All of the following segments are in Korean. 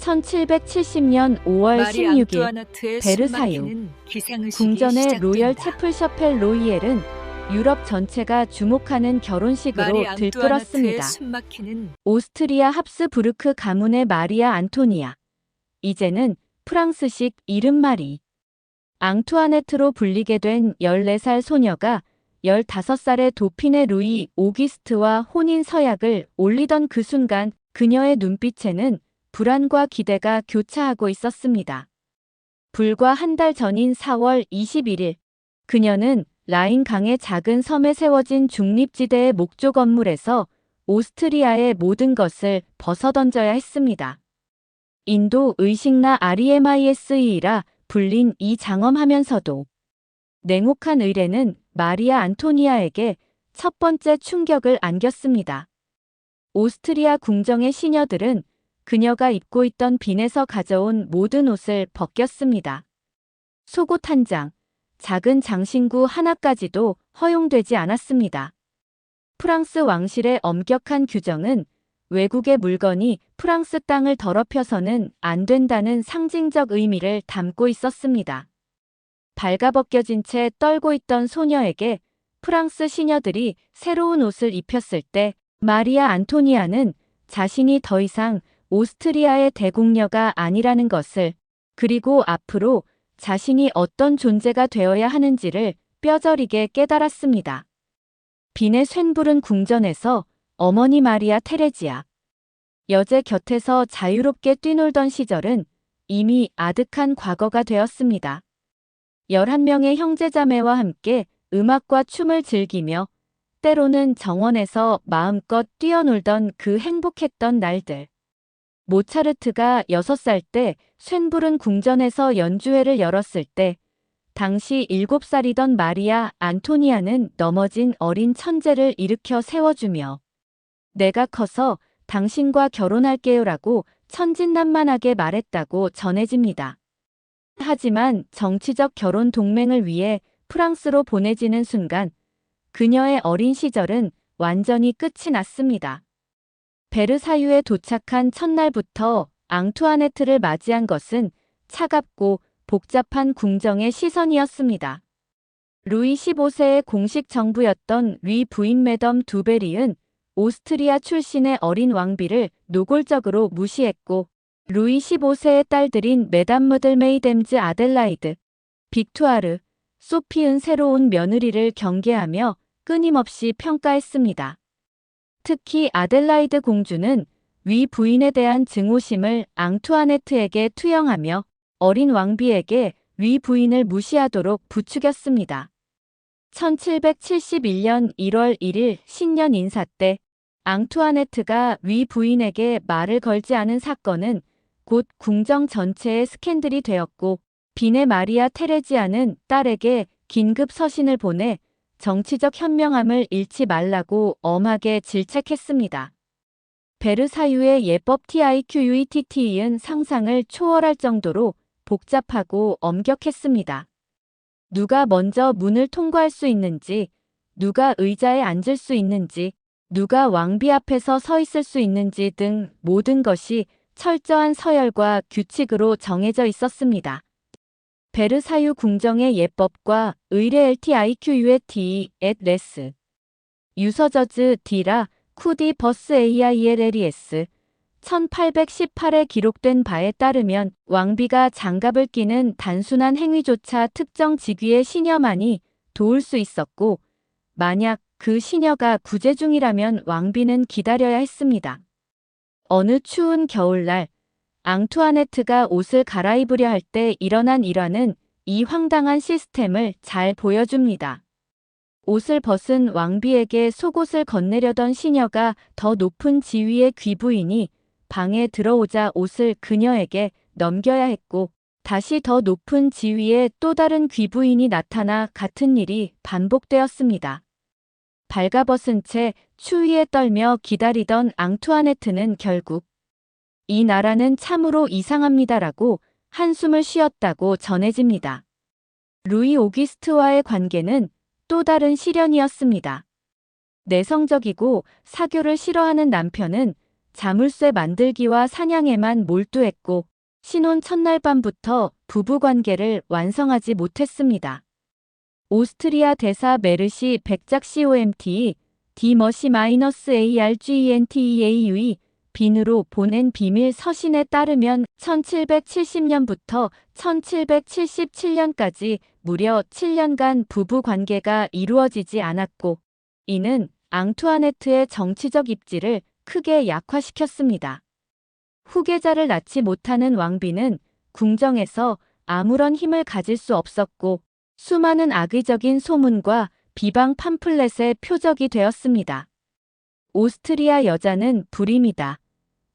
1770년 5월 마리 16일 앙뚜아너트의 베르사유 숨막히는 기상의식이 궁전의 로열 시작된다. 채플셔펠 로이엘은 유럽 전체가 주목하는 결혼식으로 마리 앙뚜아너트의 들끓었습니다. 숨막히는 오스트리아 합스부르크 가문의 마리아 안토니아. 이제는 프랑스식 이름 마리 앙투아네트로 불리게 된 14살 소녀가 15살의 도피네 루이 오기스트와 혼인 서약을 올리던 그 순간 그녀의 눈빛에는 불안과 기대가 교차하고 있었습니다. 불과 한 달 전인 4월 21일, 그녀는 라인 강의 작은 섬에 세워진 중립지대의 목조 건물에서 오스트리아의 모든 것을 벗어던져야 했습니다. 인도 의식나 REMISE라 불린 이 장엄하면서도 냉혹한 의례는 마리아 안토니아에게 첫 번째 충격을 안겼습니다. 오스트리아 궁정의 시녀들은 그녀가 입고 있던 빈에서 가져온 모든 옷을 벗겼습니다. 속옷 한 장, 작은 장신구 하나까지도 허용되지 않았습니다. 프랑스 왕실의 엄격한 규정은 외국의 물건이 프랑스 땅을 더럽혀서는 안 된다는 상징적 의미를 담고 있었습니다. 발가벗겨진 채 떨고 있던 소녀에게 프랑스 시녀들이 새로운 옷을 입혔을 때 마리아 안토니아는 자신이 더 이상 오스트리아의 대공녀가 아니라는 것을, 그리고 앞으로 자신이 어떤 존재가 되어야 하는지를 뼈저리게 깨달았습니다. 빈의 쇤부른 궁전에서 어머니 마리아 테레지아. 여제 곁에서 자유롭게 뛰놀던 시절은 이미 아득한 과거가 되었습니다. 11명의 형제자매와 함께 음악과 춤을 즐기며 때로는 정원에서 마음껏 뛰어놀던 그 행복했던 날들. 모차르트가 6살 때 쇤부른 궁전에서 연주회를 열었을 때 당시 7살이던 마리아 안토니아는 넘어진 어린 천재를 일으켜 세워주며 내가 커서 당신과 결혼할게요라고 천진난만하게 말했다고 전해집니다. 하지만 정치적 결혼 동맹을 위해 프랑스로 보내지는 순간 그녀의 어린 시절은 완전히 끝이 났습니다. 베르사유에 도착한 첫날부터 앙투아네트를 맞이한 것은 차갑고 복잡한 궁정의 시선이었습니다. 루이 15세의 공식 정부였던 위 부인 매덤 두베리은 오스트리아 출신의 어린 왕비를 노골적으로 무시했고 루이 15세의 딸들인 메담 무들메이뎀즈 아델라이드, 빅투아르, 소피은 새로운 며느리를 경계하며 끊임없이 평가했습니다. 특히 아델라이드 공주는 위 부인에 대한 증오심을 앙투아네트에게 투영하며 어린 왕비에게 위 부인을 무시하도록 부추겼습니다. 1771년 1월 1일 신년 인사 때 앙투아네트가 위 부인에게 말을 걸지 않은 사건은 곧 궁정 전체의 스캔들이 되었고 빈의 마리아 테레지아는 딸에게 긴급 서신을 보내 정치적 현명함을 잃지 말라고 엄하게 질책했습니다. 베르사유의 예법 TIQUETTE는 상상을 초월할 정도로 복잡하고 엄격했습니다. 누가 먼저 문을 통과할 수 있는지, 누가 의자에 앉을 수 있는지, 누가 왕비 앞에서 서 있을 수 있는지 등 모든 것이 철저한 서열과 규칙으로 정해져 있었습니다. 베르사유 궁정의 예법과 의례 LTIQUETE et res. 유서저즈 디라 쿠디 버스 AILLES 1818에 기록된 바에 따르면 왕비가 장갑을 끼는 단순한 행위조차 특정 직위의 시녀만이 도울 수 있었고 만약 그 시녀가 구제 중이라면 왕비는 기다려야 했습니다. 어느 추운 겨울날 앙투아네트가 옷을 갈아입으려 할 때 일어난 일화는 이 황당한 시스템을 잘 보여줍니다. 옷을 벗은 왕비에게 속옷을 건네려던 시녀가 더 높은 지위의 귀부인이 방에 들어오자 옷을 그녀에게 넘겨야 했고 다시 더 높은 지위의 또 다른 귀부인이 나타나 같은 일이 반복되었습니다. 발가벗은 채 추위에 떨며 기다리던 앙투아네트는 결국 이 나라는 참으로 이상합니다라고 한숨을 쉬었다고 전해집니다. 루이 오기스트와의 관계는 또 다른 시련이었습니다. 내성적이고 사교를 싫어하는 남편은 자물쇠 만들기와 사냥에만 몰두했고 신혼 첫날 밤부터 부부관계를 완성하지 못했습니다. 오스트리아 대사 메르시 백작 COMT D-ARGENTEAUE 빈으로 보낸 비밀 서신에 따르면 1770년부터 1777년까지 무려 7년간 부부 관계가 이루어지지 않았고 이는 앙투아네트의 정치적 입지를 크게 약화시켰습니다. 후계자를 낳지 못하는 왕비는 궁정에서 아무런 힘을 가질 수 없었고 수많은 악의적인 소문과 비방 팜플렛의 표적이 되었습니다. 오스트리아 여자는 불임이다.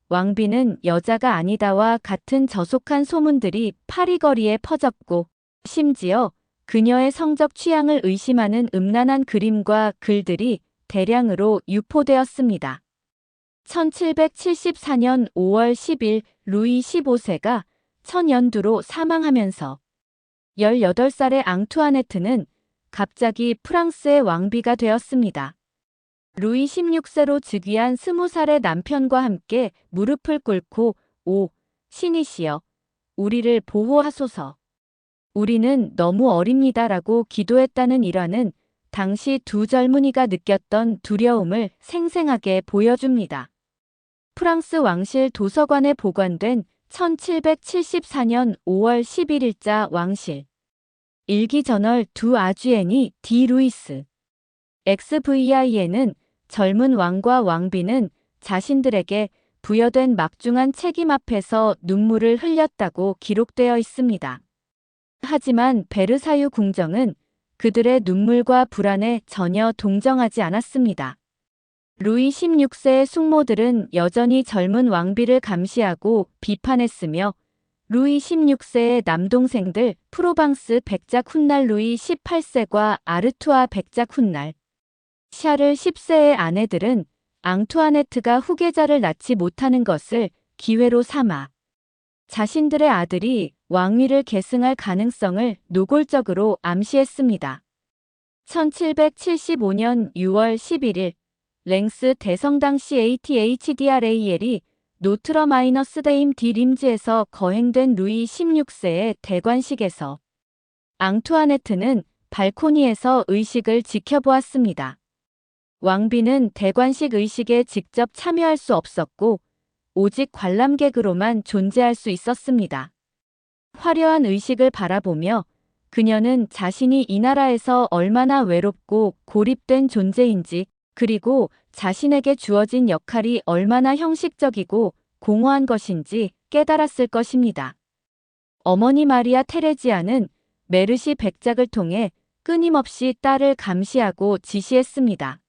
왕비는 여자가 아니다와 같은 저속한 소문들이 파리거리에 퍼졌고 심지어 그녀의 성적 취향을 의심하는 음란한 그림과 글들이 대량으로 유포되었습니다. 1774년 5월 10일 루이 15세가 천연두로 사망하면서 18살의 앙투아네트는 갑자기 프랑스의 왕비가 되었습니다. 루이 16세로 즉위한 20살의 남편과 함께 무릎을 꿇고 오, 신이시여, 우리를 보호하소서. 우리는 너무 어립니다라고 기도했다는 일화는 당시 두 젊은이가 느꼈던 두려움을 생생하게 보여줍니다. 프랑스 왕실 도서관에 보관된 1774년 5월 11일자 왕실 일기저널 두 아주애니 디 루이스 XVI에는 젊은 왕과 왕비는 자신들에게 부여된 막중한 책임 앞에서 눈물을 흘렸다고 기록되어 있습니다. 하지만 베르사유 궁정은 그들의 눈물과 불안에 전혀 동정하지 않았습니다. 루이 16세의 숙모들은 여전히 젊은 왕비를 감시하고 비판했으며 루이 16세의 남동생들 프로방스 백작 훗날 루이 18세과 아르투아 백작 훗날 샤를 10세의 아내들은 앙투아네트가 후계자를 낳지 못하는 것을 기회로 삼아 자신들의 아들이 왕위를 계승할 가능성을 노골적으로 암시했습니다. 1775년 6월 11일 랭스 대성당 CATHDRAL이 노트러마이너스데임 디 림즈에서 거행된 루이 16세의 대관식에서 앙투아네트는 발코니에서 의식을 지켜보았습니다. 왕비는 대관식 의식에 직접 참여할 수 없었고 오직 관람객으로만 존재할 수 있었습니다. 화려한 의식을 바라보며 그녀는 자신이 이 나라에서 얼마나 외롭고 고립된 존재인지 그리고 자신에게 주어진 역할이 얼마나 형식적이고 공허한 것인지 깨달았을 것입니다. 어머니 마리아 테레지아는 메르시 백작을 통해 끊임없이 딸을 감시하고 지시했습니다.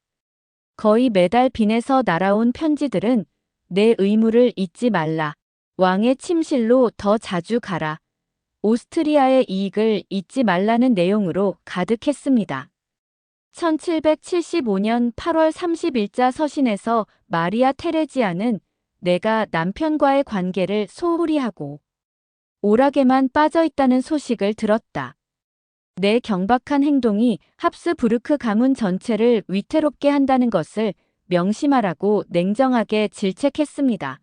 거의 매달 빈에서 날아온 편지들은 내 의무를 잊지 말라. 왕의 침실로 더 자주 가라. 오스트리아의 이익을 잊지 말라는 내용으로 가득했습니다. 1775년 8월 30일자 서신에서 마리아 테레지아는 내가 남편과의 관계를 소홀히 하고 오락에만 빠져 있다는 소식을 들었다. 내 경박한 행동이 합스부르크 가문 전체를 위태롭게 한다는 것을 명심하라고 냉정하게 질책했습니다.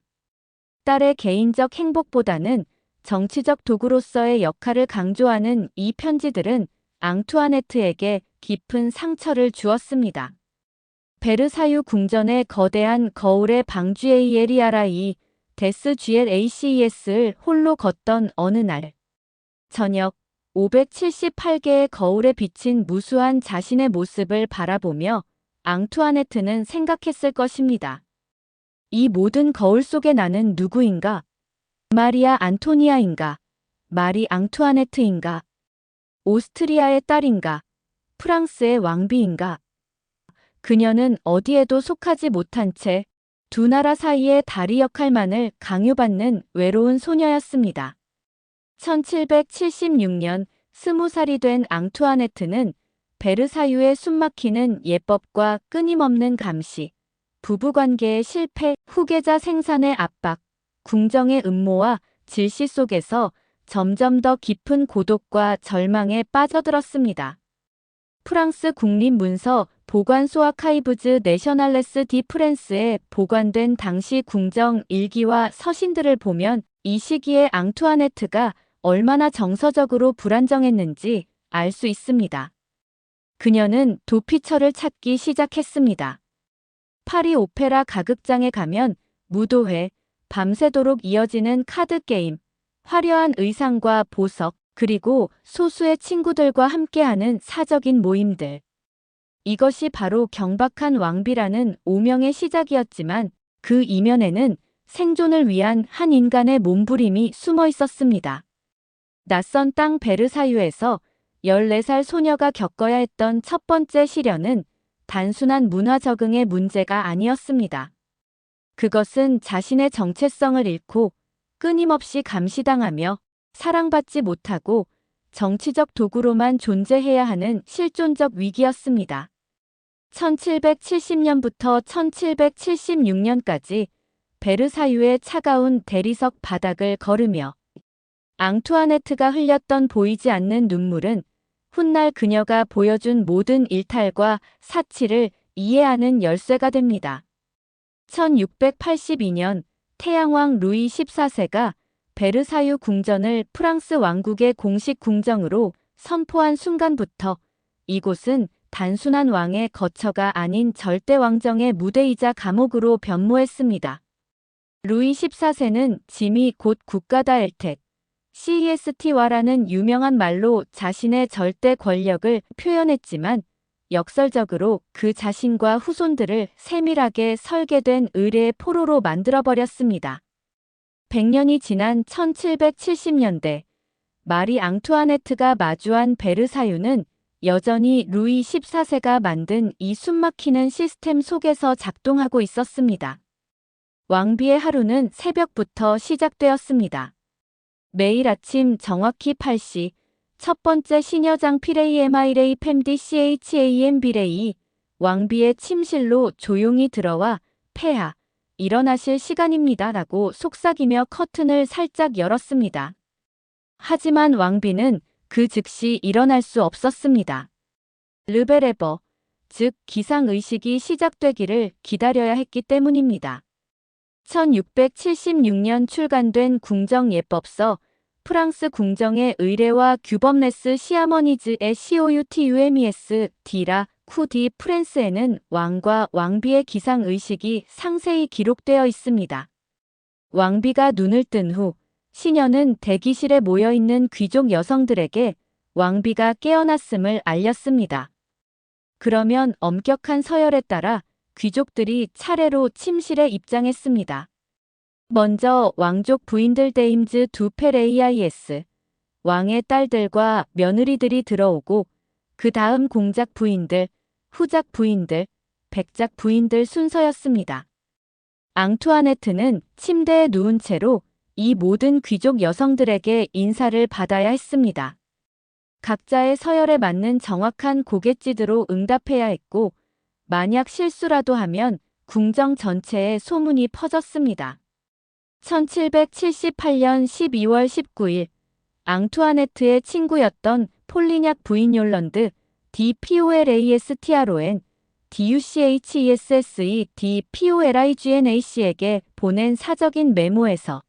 딸의 개인적 행복보다는 정치적 도구로서의 역할을 강조하는 이 편지들은 앙투아네트에게 깊은 상처를 주었습니다. 베르사유 궁전의 거대한 거울의 방주에이 에리아라이 데스 GLACES를 홀로 걷던 어느 날 저녁 578개의 거울에 비친 무수한 자신의 모습을 바라보며 앙투아네트는 생각했을 것입니다. 이 모든 거울 속에 나는 누구인가? 마리아 안토니아인가? 마리 앙투아네트인가? 오스트리아의 딸인가? 프랑스의 왕비인가? 그녀는 어디에도 속하지 못한 채 두 나라 사이의 다리 역할만을 강요받는 외로운 소녀였습니다. 1776년 20살이 된 앙투아네트는 베르사유의 숨막히는 예법과 끊임없는 감시, 부부관계의 실패, 후계자 생산의 압박, 궁정의 음모와 질시 속에서 점점 더 깊은 고독과 절망에 빠져들었습니다. 프랑스 국립문서 보관소 아카이브즈 내셔널레스 디 프랑스에 보관된 당시 궁정 일기와 서신들을 보면 이 시기에 앙투아네트가 얼마나 정서적으로 불안정했는지 알 수 있습니다. 그녀는 도피처를 찾기 시작했습니다. 파리 오페라 가극장에 가면 무도회, 밤새도록 이어지는 카드게임, 화려한 의상과 보석, 그리고 소수의 친구들과 함께하는 사적인 모임들. 이것이 바로 경박한 왕비라는 오명의 시작이었지만 그 이면에는 생존을 위한 한 인간의 몸부림이 숨어 있었습니다. 낯선 땅 베르사유에서 14살 소녀가 겪어야 했던 첫 번째 시련은 단순한 문화 적응의 문제가 아니었습니다. 그것은 자신의 정체성을 잃고 끊임없이 감시당하며 사랑받지 못하고 정치적 도구로만 존재해야 하는 실존적 위기였습니다. 1770년부터 1776년까지 베르사유의 차가운 대리석 바닥을 걸으며 앙투아네트가 흘렸던 보이지 않는 눈물은 훗날 그녀가 보여준 모든 일탈과 사치를 이해하는 열쇠가 됩니다. 1682년 태양왕 루이 14세가 베르사유 궁전을 프랑스 왕국의 공식 궁정으로 선포한 순간부터 이곳은 단순한 왕의 거처가 아닌 절대 왕정의 무대이자 감옥으로 변모했습니다. 루이 14세는 짐이 곧 국가다 엘텍, CEST와라는 유명한 말로 자신의 절대 권력을 표현했지만 역설적으로 그 자신과 후손들을 세밀하게 설계된 의뢰의 포로로 만들어버렸습니다. 100년이 지난 1770년대 마리 앙투아네트가 마주한 베르사유는 여전히 루이 14세가 만든 이 숨막히는 시스템 속에서 작동하고 있었습니다. 왕비의 하루는 새벽부터 시작되었습니다. 매일 아침 정확히 8시 첫 번째 시녀장 피레이 에마이레이 팸디 CHAM 비레이 왕비의 침실로 조용히 들어와 폐하 일어나실 시간입니다 라고 속삭이며 커튼을 살짝 열었습니다. 하지만 왕비는 그 즉시 일어날 수 없었습니다. 르베레버, 즉 기상의식이 시작되기를 기다려야 했기 때문입니다. 1676년 출간된 궁정예법서 프랑스 궁정의 의례와 규범레스 시아머니즈의 COUTUMES 디라 쿠디 프랜스에는 왕과 왕비의 기상의식이 상세히 기록되어 있습니다. 왕비가 눈을 뜬 후 시녀는 대기실에 모여있는 귀족 여성들에게 왕비가 깨어났음을 알렸습니다. 그러면 엄격한 서열에 따라 귀족들이 차례로 침실에 입장했습니다. 먼저 왕족 부인들 데임즈 두 페레이아이에스, 왕의 딸들과 며느리들이 들어오고 그 다음 공작 부인들, 후작 부인들, 백작 부인들 순서였습니다. 앙투아네트는 침대에 누운 채로 이 모든 귀족 여성들에게 인사를 받아야 했습니다. 각자의 서열에 맞는 정확한 고갯짓으로 응답해야 했고 만약 실수라도 하면 궁정 전체에 소문이 퍼졌습니다. 1778년 12월 19일 앙투아네트의 친구였던 폴리냑 부인 욜런드 디 POLAS 티아로엔 DUCHESSE 디 POLIGNAC에게 보낸 사적인 메모에서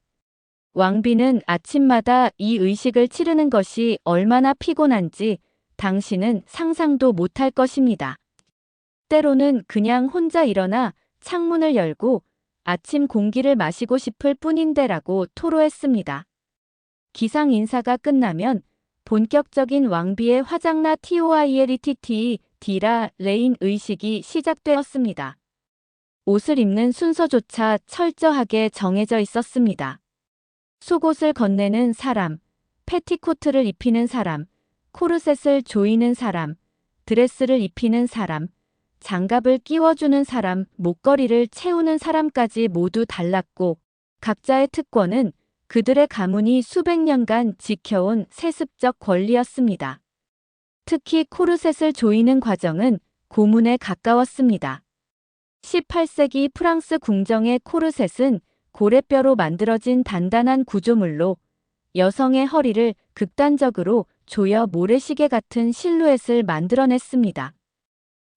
왕비는 아침마다 이 의식을 치르는 것이 얼마나 피곤한지 당신은 상상도 못할 것입니다. 때로는 그냥 혼자 일어나 창문을 열고 아침 공기를 마시고 싶을 뿐인데라고 토로했습니다. 기상 인사가 끝나면 본격적인 왕비의 화장나 TOILETT 디라 레인 의식이 시작되었습니다. 옷을 입는 순서조차 철저하게 정해져 있었습니다. 속옷을 건네는 사람, 패티코트를 입히는 사람, 코르셋을 조이는 사람, 드레스를 입히는 사람, 장갑을 끼워주는 사람, 목걸이를 채우는 사람까지 모두 달랐고 각자의 특권은 그들의 가문이 수백 년간 지켜온 세습적 권리였습니다. 특히 코르셋을 조이는 과정은 고문에 가까웠습니다. 18세기 프랑스 궁정의 코르셋은 고래뼈로 만들어진 단단한 구조물로 여성의 허리를 극단적으로 조여 모래시계 같은 실루엣을 만들어냈습니다.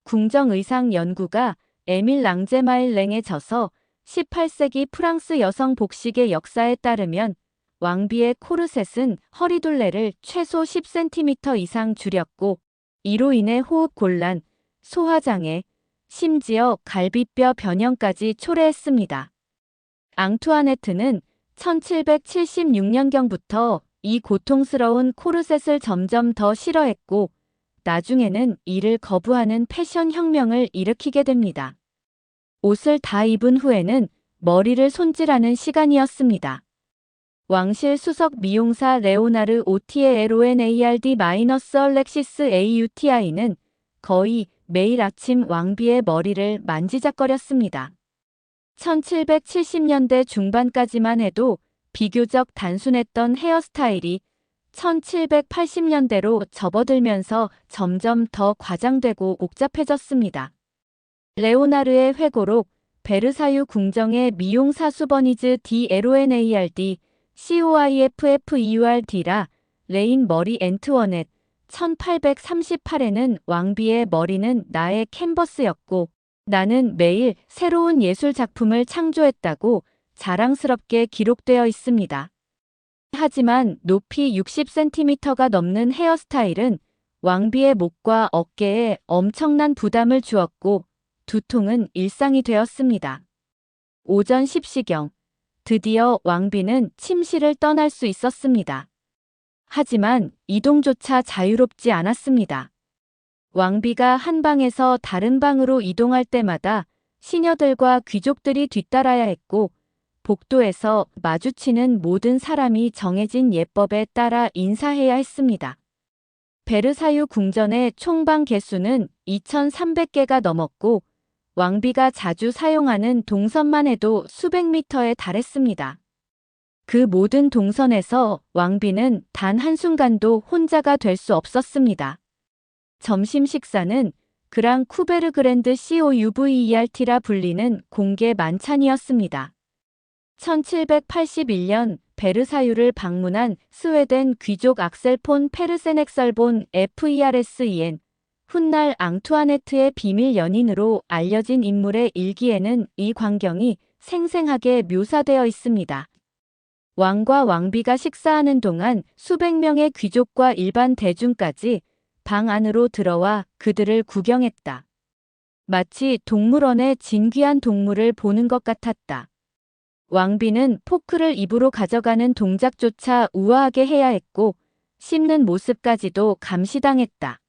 궁정의상 연구가 에밀 랑제마일랭에 져서 18세기 프랑스 여성 복식의 역사에 따르면 왕비의 코르셋은 허리둘레를 최소 10cm 이상 줄였고 이로 인해 호흡 곤란, 소화장애, 심지어 갈비뼈 변형까지 초래했습니다. 앙투아네트는 1776년경부터 이 고통스러운 코르셋을 점점 더 싫어했고 나중에는 이를 거부하는 패션 혁명을 일으키게 됩니다. 옷을 다 입은 후에는 머리를 손질하는 시간이었습니다. 왕실 수석 미용사 레오나르 오티에 LONARD-얼렉시스 AUTI는 거의 매일 아침 왕비의 머리를 만지작거렸습니다. 1770년대 중반까지만 해도 비교적 단순했던 헤어스타일이 1780년대로 접어들면서 점점 더 과장되고 복잡해졌습니다. 레오나르의 회고록 베르사유 궁정의 미용 사수버니즈 DLONARD COIFFEURD라 레인 머리 앤투어넷 1838에는 왕비의 머리는 나의 캔버스였고 나는 매일 새로운 예술 작품을 창조했다고 자랑스럽게 기록되어 있습니다. 하지만 높이 60cm가 넘는 헤어스타일은 왕비의 목과 어깨에 엄청난 부담을 주었고 두통은 일상이 되었습니다. 오전 10시경 드디어 왕비는 침실을 떠날 수 있었습니다. 하지만 이동조차 자유롭지 않았습니다. 왕비가 한 방에서 다른 방으로 이동할 때마다 시녀들과 귀족들이 뒤따라야 했고 복도에서 마주치는 모든 사람이 정해진 예법에 따라 인사해야 했습니다. 베르사유 궁전의 총방 개수는 2300개가 넘었고 왕비가 자주 사용하는 동선만 해도 수백 미터에 달했습니다. 그 모든 동선에서 왕비는 단 한순간도 혼자가 될 수 없었습니다. 점심 식사는 그랑 쿠베르 그랜드 COUVERT라 불리는 공개 만찬이었습니다. 1781년 베르사유를 방문한 스웨덴 귀족 악셀 폰 페르센엑설본 FERSEN 훗날 앙투아네트의 비밀 연인으로 알려진 인물의 일기에는 이 광경이 생생하게 묘사되어 있습니다. 왕과 왕비가 식사하는 동안 수백 명의 귀족과 일반 대중까지 방 안으로 들어와 그들을 구경했다. 마치 동물원의 진귀한 동물을 보는 것 같았다. 왕비는 포크를 입으로 가져가는 동작조차 우아하게 해야 했고 씹는 모습까지도 감시당했다.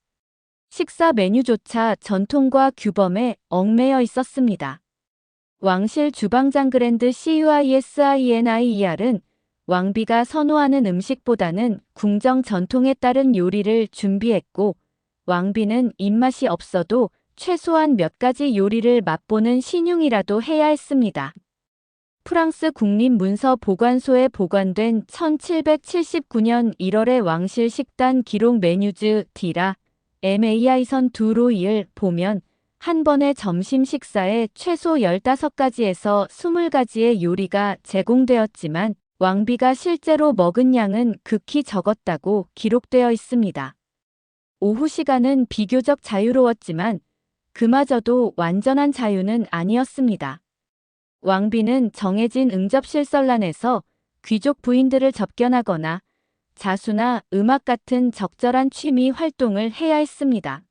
식사 메뉴조차 전통과 규범에 얽매여 있었습니다. 왕실 주방장 그랜드 CUISINIER은 왕비가 선호하는 음식보다는 궁정 전통에 따른 요리를 준비했고 왕비는 입맛이 없어도 최소한 몇 가지 요리를 맛보는 신용이라도 해야 했습니다. 프랑스 국립문서보관소에 보관된 1779년 1월의 왕실 식단 기록 메뉴즈 D라 MAI선 두로이를 보면 한 번의 점심 식사에 최소 15가지에서 20가지의 요리가 제공되었지만 왕비가 실제로 먹은 양은 극히 적었다고 기록되어 있습니다. 오후 시간은 비교적 자유로웠지만 그마저도 완전한 자유는 아니었습니다. 왕비는 정해진 응접실 설란에서 귀족 부인들을 접견하거나 자수나 음악 같은 적절한 취미 활동을 해야 했습니다.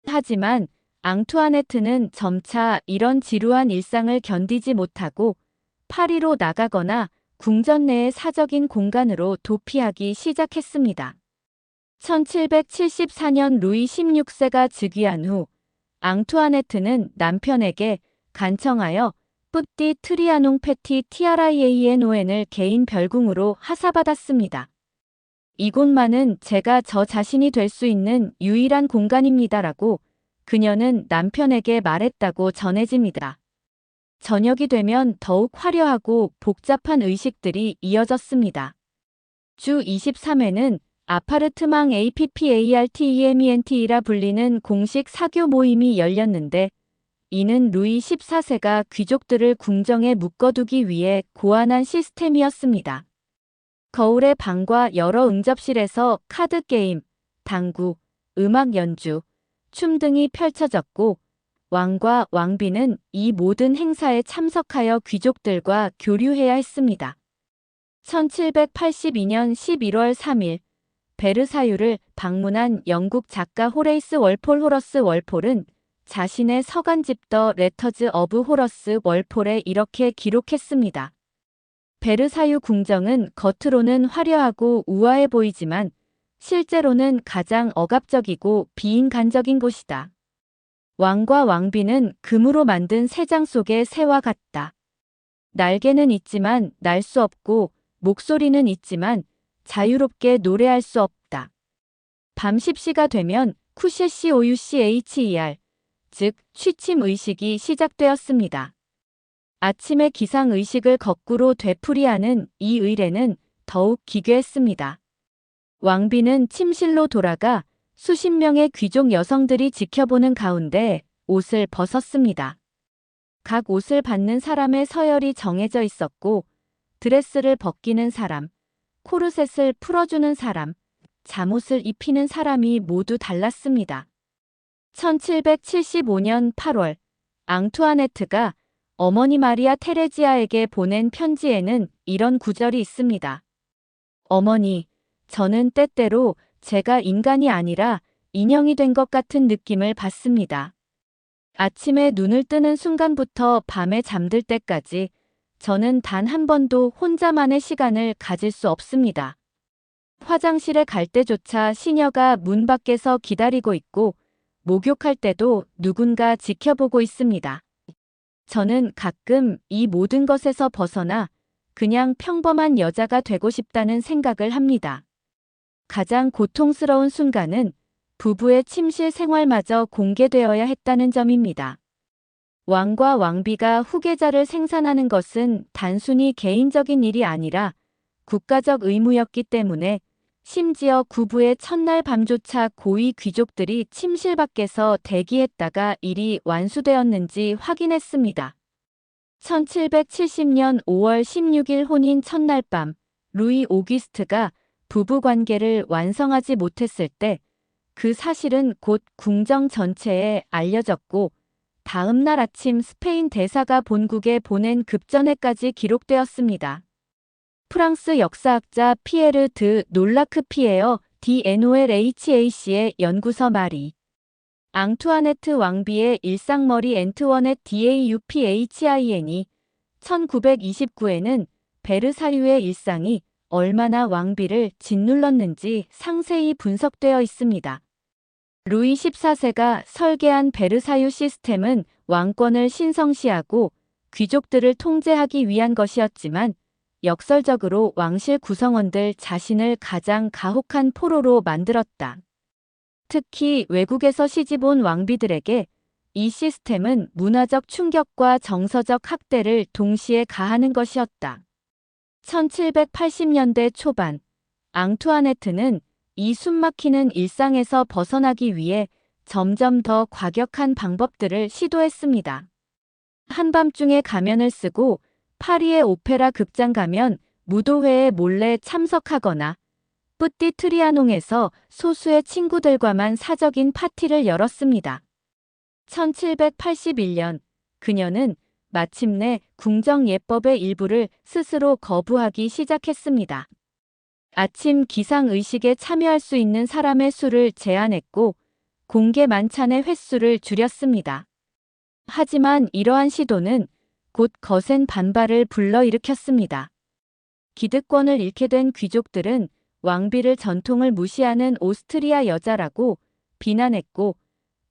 하지만 앙투아네트는 점차 이런 지루한 일상을 견디지 못하고 파리로 나가거나 궁전 내의 사적인 공간으로 도피하기 시작했습니다. 1774년 루이 16세가 즉위한 후 앙투아네트는 남편에게 간청하여 뿌띠 트리아농 페티 TRIANON을 개인 별궁으로 하사받았습니다. 이곳만은 제가 저 자신이 될 수 있는 유일한 공간입니다라고 그녀는 남편에게 말했다고 전해집니다. 저녁이 되면 더욱 화려하고 복잡한 의식들이 이어졌습니다. 주 23회는 아파르트망 APPARTEMENT라 불리는 공식 사교 모임이 열렸는데 이는 루이 14세가 귀족들을 궁정에 묶어두기 위해 고안한 시스템이었습니다. 거울의 방과 여러 응접실에서 카드 게임, 당구, 음악 연주, 춤 등이 펼쳐졌고 왕과 왕비는 이 모든 행사에 참석하여 귀족들과 교류해야 했습니다. 1782년 11월 3일 베르사유를 방문한 영국 작가 호레이스 월폴 호러스 월폴은 자신의 서간집 더 레터즈 어브 호러스 월폴에 이렇게 기록했습니다. 베르사유 궁정은 겉으로는 화려하고 우아해 보이지만 실제로는 가장 억압적이고 비인간적인 곳이다. 왕과 왕비는 금으로 만든 새장 속의 새와 같다. 날개는 있지만 날 수 없고 목소리는 있지만 자유롭게 노래할 수 없다. 밤 10시가 되면 쿠셰시오유cher, 즉 취침 의식이 시작되었습니다. 아침에 기상 의식을 거꾸로 되풀이하는 이 의례는 더욱 기괴했습니다. 왕비는 침실로 돌아가 수십 명의 귀족 여성들이 지켜보는 가운데 옷을 벗었습니다. 각 옷을 받는 사람의 서열이 정해져 있었고 드레스를 벗기는 사람, 코르셋을 풀어주는 사람, 잠옷을 입히는 사람이 모두 달랐습니다. 1775년 8월 앙투아네트가 어머니 마리아 테레지아에게 보낸 편지에는 이런 구절이 있습니다. 어머니, 저는 때때로 제가 인간이 아니라 인형이 된 것 같은 느낌을 받습니다. 아침에 눈을 뜨는 순간부터 밤에 잠들 때까지 저는 단 한 번도 혼자만의 시간을 가질 수 없습니다. 화장실에 갈 때조차 시녀가 문 밖에서 기다리고 있고 목욕할 때도 누군가 지켜보고 있습니다. 저는 가끔 이 모든 것에서 벗어나 그냥 평범한 여자가 되고 싶다는 생각을 합니다. 가장 고통스러운 순간은 부부의 침실 생활마저 공개되어야 했다는 점입니다. 왕과 왕비가 후계자를 생산하는 것은 단순히 개인적인 일이 아니라 국가적 의무였기 때문에 심지어 구부의 첫날 밤조차 고위 귀족들이 침실 밖에서 대기했다가 일이 완수되었는지 확인했습니다. 1770년 5월 16일 혼인 첫날 밤, 루이 오기스트가 부부 관계를 완성하지 못했을 때 그 사실은 곧 궁정 전체에 알려졌고 다음 날 아침 스페인 대사가 본국에 보낸 급전에까지 기록되었습니다. 프랑스 역사학자 피에르 드 놀라크 피에어 DNOLHAC의 연구서 말이 앙투아네트 왕비의 일상머리 엔트워넷 DAUPHIN이 1929에는 베르사유의 일상이 얼마나 왕비를 짓눌렀는지 상세히 분석되어 있습니다. 루이 14세가 설계한 베르사유 시스템은 왕권을 신성시하고 귀족들을 통제하기 위한 것이었지만 역설적으로 왕실 구성원들 자신을 가장 가혹한 포로로 만들었다. 특히 외국에서 시집온 왕비들에게 이 시스템은 문화적 충격과 정서적 학대를 동시에 가하는 것이었다. 1780년대 초반, 앙투아네트는 이 숨막히는 일상에서 벗어나기 위해 점점 더 과격한 방법들을 시도했습니다. 한밤중에 가면을 쓰고 파리의 오페라 극장 가면 무도회에 몰래 참석하거나 뿌띠 트리아농에서 소수의 친구들과만 사적인 파티를 열었습니다. 1781년 그녀는 마침내 궁정 예법의 일부를 스스로 거부하기 시작했습니다. 아침 기상 의식에 참여할 수 있는 사람의 수를 제한했고 공개 만찬의 횟수를 줄였습니다. 하지만 이러한 시도는 곧 거센 반발을 불러일으켰습니다. 기득권을 잃게 된 귀족들은 왕비를 전통을 무시하는 오스트리아 여자라고 비난했고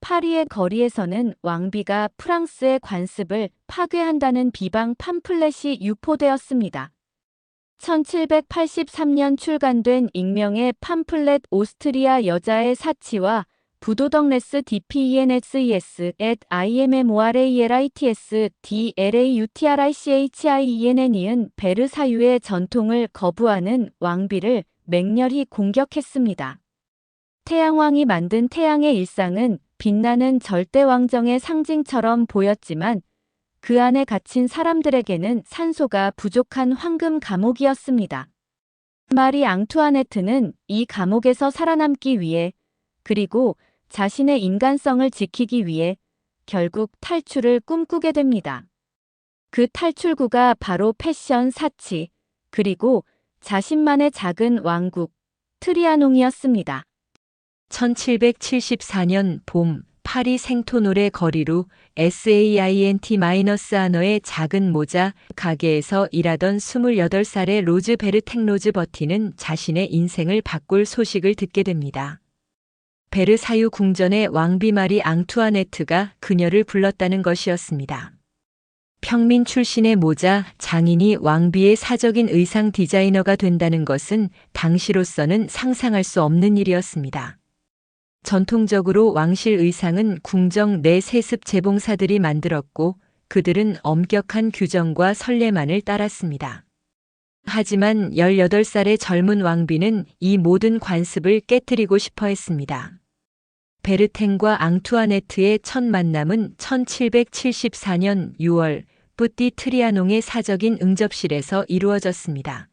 파리의 거리에서는 왕비가 프랑스의 관습을 파괴한다는 비방 팜플렛이 유포되었습니다. 1783년 출간된 익명의 팜플렛 오스트리아 여자의 사치와 부도덕레스 DPENSES at IMMORALITS DLAUTRICHIENN 이은 베르사유의 전통을 거부하는 왕비를 맹렬히 공격했습니다. 태양왕이 만든 태양의 일상은 빛나는 절대왕정의 상징처럼 보였지만 그 안에 갇힌 사람들에게는 산소가 부족한 황금 감옥이었습니다. 마리 앙투아네트는 이 감옥에서 살아남기 위해 그리고 자신의 인간성을 지키기 위해 결국 탈출을 꿈꾸게 됩니다. 그 탈출구가 바로 패션 사치, 그리고 자신만의 작은 왕국, 트리아농이었습니다. 1774년 봄, 파리 생토노레 거리로 SAINT-아너의 작은 모자 가게에서 일하던 28살의 로즈 베르탱 로즈 버티는 자신의 인생을 바꿀 소식을 듣게 됩니다. 베르사유 궁전의 왕비 마리 앙투아네트가 그녀를 불렀다는 것이었습니다. 평민 출신의 모자 장인이 왕비의 사적인 의상 디자이너가 된다는 것은 당시로서는 상상할 수 없는 일이었습니다. 전통적으로 왕실 의상은 궁정 내 세습 재봉사들이 만들었고 그들은 엄격한 규정과 선례만을 따랐습니다. 하지만 18살의 젊은 왕비는 이 모든 관습을 깨뜨리고 싶어 했습니다. 베르탱과 앙투아네트의 첫 만남은 1774년 6월 뿌띠 트리아농의 사적인 응접실에서 이루어졌습니다.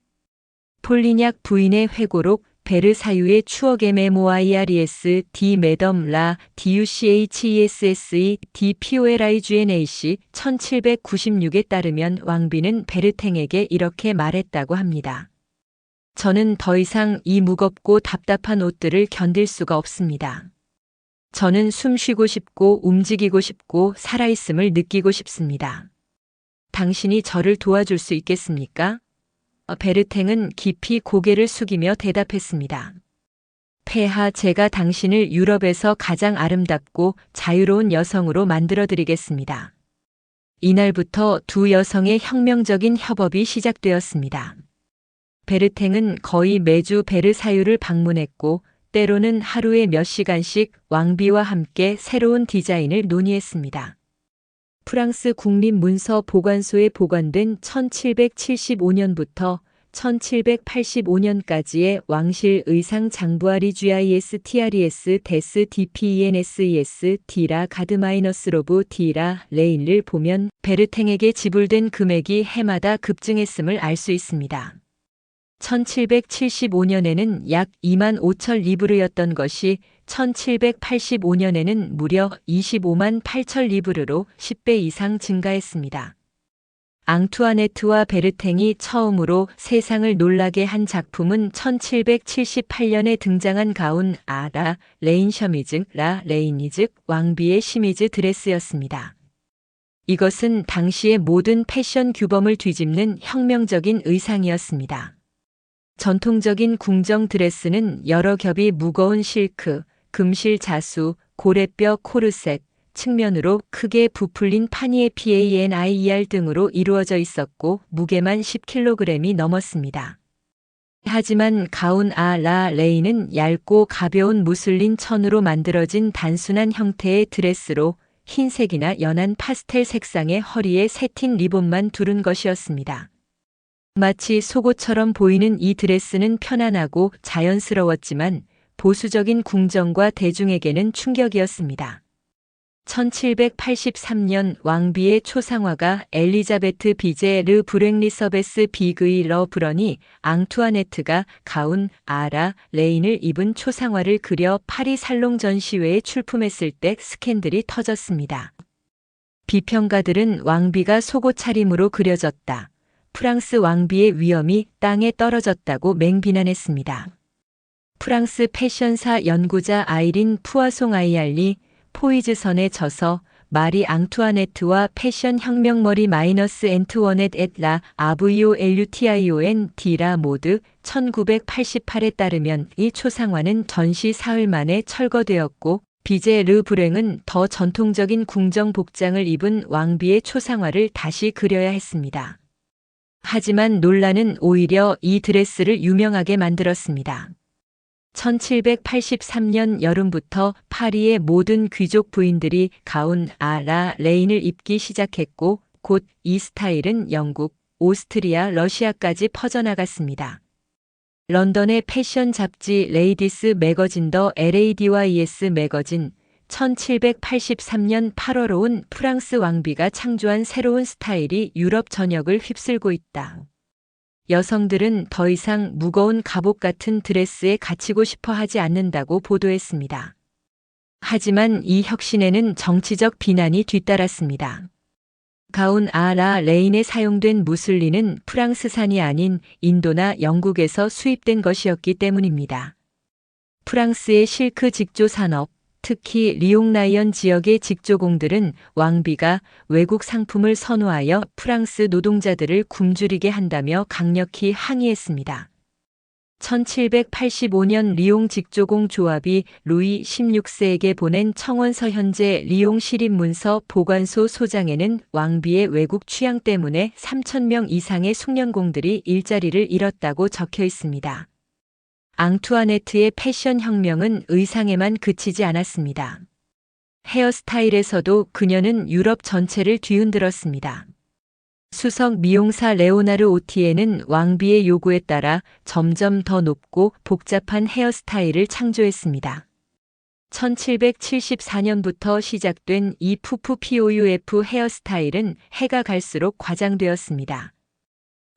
폴리냑 부인의 회고록 베르사유의 추억의 메모아이아리스 디 매덤 라 DUCHESSE 디 POLIGNAC 1796에 따르면 왕비는 베르탱에게 이렇게 말했다고 합니다. 저는 더 이상 이 무겁고 답답한 옷들을 견딜 수가 없습니다. 저는 숨 쉬고 싶고 움직이고 싶고 살아있음을 느끼고 싶습니다. 당신이 저를 도와줄 수 있겠습니까? 베르탱은 깊이 고개를 숙이며 대답했습니다. 폐하, 제가 당신을 유럽에서 가장 아름답고 자유로운 여성으로 만들어드리겠습니다. 이날부터 두 여성의 혁명적인 협업이 시작되었습니다. 베르탱은 거의 매주 베르사유를 방문했고 때로는 하루에 몇 시간씩 왕비와 함께 새로운 디자인을 논의했습니다. 프랑스 국립문서보관소에 보관된 1775년부터 1785년까지의 왕실 의상 장부아리 GISTRES 데스 DPENSES 디라 가드마이너스로브 디라 레인을 보면 베르탱에게 지불된 금액이 해마다 급증했음을 알 수 있습니다. 1775년에는 약 2만 5천 리브르였던 것이 1785년에는 무려 25만 8천 리브르로 10배 이상 증가했습니다. 앙투아네트와 베르탱이 처음으로 세상을 놀라게 한 작품은 1778년에 등장한 가운 라 레인 셔미즈 라 레이니즈 왕비의 시미즈 드레스였습니다. 이것은 당시의 모든 패션 규범을 뒤집는 혁명적인 의상이었습니다. 전통적인 궁정 드레스는 여러 겹이 무거운 실크, 금실 자수, 고래뼈 코르셋, 측면으로 크게 부풀린 파니에 PANIER 등으로 이루어져 있었고 무게만 10kg이 넘었습니다. 하지만 가운 라 레이는 얇고 가벼운 무슬린 천으로 만들어진 단순한 형태의 드레스로 흰색이나 연한 파스텔 색상의 허리에 새틴 리본만 두른 것이었습니다. 마치 속옷처럼 보이는 이 드레스는 편안하고 자연스러웠지만 보수적인 궁정과 대중에게는 충격이었습니다. 1783년 왕비의 초상화가 엘리자베트 비제 르 브랭리서베스 비그이 러 브런이 앙투아네트가 가운 라 레인을 입은 초상화를 그려 파리 살롱 전시회에 출품했을 때 스캔들이 터졌습니다. 비평가들은 왕비가 속옷 차림으로 그려졌다. 프랑스 왕비의 위엄이 땅에 떨어졌다고 맹비난했습니다. 프랑스 패션사 연구자 아이린 푸아송 아이알리 포이즈선에 져서 마리 앙투아네트와 패션 혁명머리 마이너스 엔트워넷 엣라 아브이오엘유티아이오엔 디라 모드 1988에 따르면 이 초상화는 전시 사흘 만에 철거되었고 비제 르 브랭은 더 전통적인 궁정 복장을 입은 왕비의 초상화를 다시 그려야 했습니다. 하지만 논란은 오히려 이 드레스를 유명하게 만들었습니다. 1783년 여름부터 파리의 모든 귀족 부인들이 가운 라 레인을 입기 시작했고 곧 이 스타일은 영국, 오스트리아, 러시아까지 퍼져나갔습니다. 런던의 패션 잡지 레이디스 매거진 더 LADYS 매거진 1783년 8월 온 프랑스 왕비가 창조한 새로운 스타일이 유럽 전역을 휩쓸고 있다. 여성들은 더 이상 무거운 갑옷 같은 드레스에 갇히고 싶어 하지 않는다고 보도했습니다. 하지만 이 혁신에는 정치적 비난이 뒤따랐습니다. 가운 아라 레인에 사용된 무슬리는 프랑스산이 아닌 인도나 영국에서 수입된 것이었기 때문입니다. 프랑스의 실크 직조 산업, 특히 리옹라이언 지역의 직조공들은 왕비가 외국 상품을 선호하여 프랑스 노동자들을 굶주리게 한다며 강력히 항의했습니다. 1785년 리옹 직조공 조합이 루이 16세에게 보낸 청원서 현재 리옹 시립문서 보관소 소장에는 왕비의 외국 취향 때문에 3,000명 이상의 숙련공들이 일자리를 잃었다고 적혀 있습니다. 앙투아네트의 패션 혁명은 의상에만 그치지 않았습니다. 헤어스타일에서도 그녀는 유럽 전체를 뒤흔들었습니다. 수석 미용사 레오나르 오티에는 왕비의 요구에 따라 점점 더 높고 복잡한 헤어스타일을 창조했습니다. 1774년부터 시작된 이 푸푸피오유F 헤어스타일은 해가 갈수록 과장되었습니다.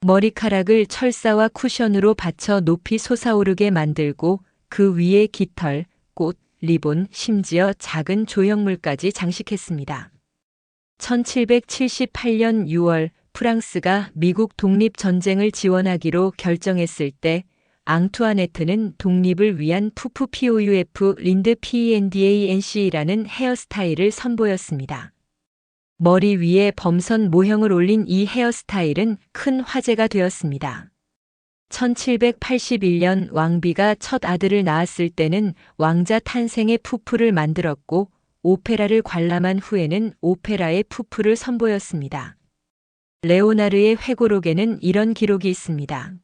머리카락을 철사와 쿠션으로 받쳐 높이 솟아오르게 만들고 그 위에 깃털, 꽃, 리본, 심지어 작은 조형물까지 장식했습니다. 1778년 6월 프랑스가 미국 독립전쟁을 지원하기로 결정했을 때 앙투아네트는 독립을 위한 푸푸피오유F 린드 PENDANC라는 헤어스타일을 선보였습니다. 머리 위에 범선 모형을 올린 이 헤어스타일은 큰 화제가 되었습니다. 1781년 왕비가 첫 아들을 낳았을 때는 왕자 탄생의 푸푸를 만들었고 오페라를 관람한 후에는 오페라의 푸푸를 선보였습니다. 레오나르의 회고록에는 이런 기록이 있습니다.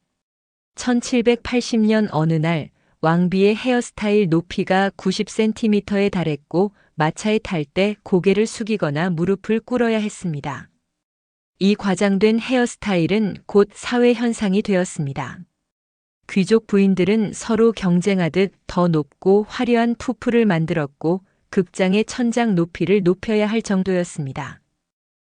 1780년 어느 날 왕비의 헤어스타일 높이가 90cm에 달했고 마차에 탈 때 고개를 숙이거나 무릎을 꿇어야 했습니다. 이 과장된 헤어스타일은 곧 사회 현상이 되었습니다. 귀족 부인들은 서로 경쟁하듯 더 높고 화려한 푸푸를 만들었고 극장의 천장 높이를 높여야 할 정도였습니다.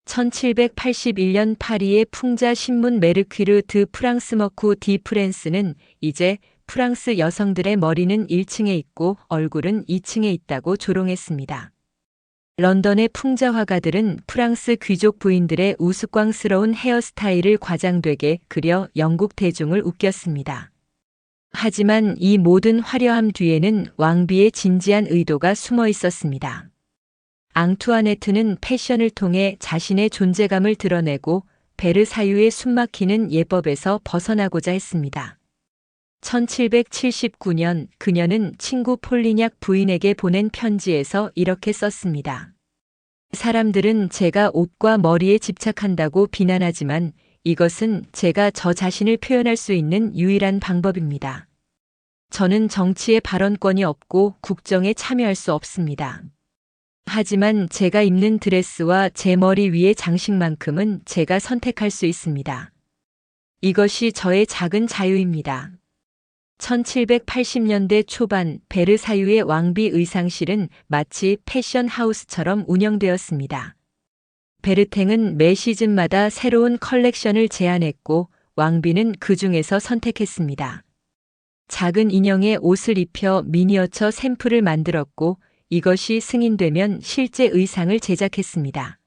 1781년 파리의 풍자 신문 메르퀴르 드 프랑스머쿠 디 프랜스는 이제 프랑스 여성들의 머리는 1층에 있고 얼굴은 2층에 있다고 조롱했습니다. 런던의 풍자 화가들은 프랑스 귀족 부인들의 우스꽝스러운 헤어스타일을 과장되게 그려 영국 대중을 웃겼습니다. 하지만 이 모든 화려함 뒤에는 왕비의 진지한 의도가 숨어 있었습니다. 앙투아네트는 패션을 통해 자신의 존재감을 드러내고 베르사유의 숨막히는 예법에서 벗어나고자 했습니다. 1779년 그녀는 친구 폴리냑 부인에게 보낸 편지에서 이렇게 썼습니다. 사람들은 제가 옷과 머리에 집착한다고 비난하지만 이것은 제가 저 자신을 표현할 수 있는 유일한 방법입니다. 저는 정치에 발언권이 없고 국정에 참여할 수 없습니다. 하지만 제가 입는 드레스와 제 머리 위의 장식만큼은 제가 선택할 수 있습니다. 이것이 저의 작은 자유입니다. 1780년대 초반 베르사유의 왕비 의상실은 마치 패션 하우스처럼 운영되었습니다. 베르탱은 매 시즌마다 새로운 컬렉션을 제안했고 왕비는 그 중에서 선택했습니다. 작은 인형의 옷을 입혀 미니어처 샘플을 만들었고 이것이 승인되면 실제 의상을 제작했습니다.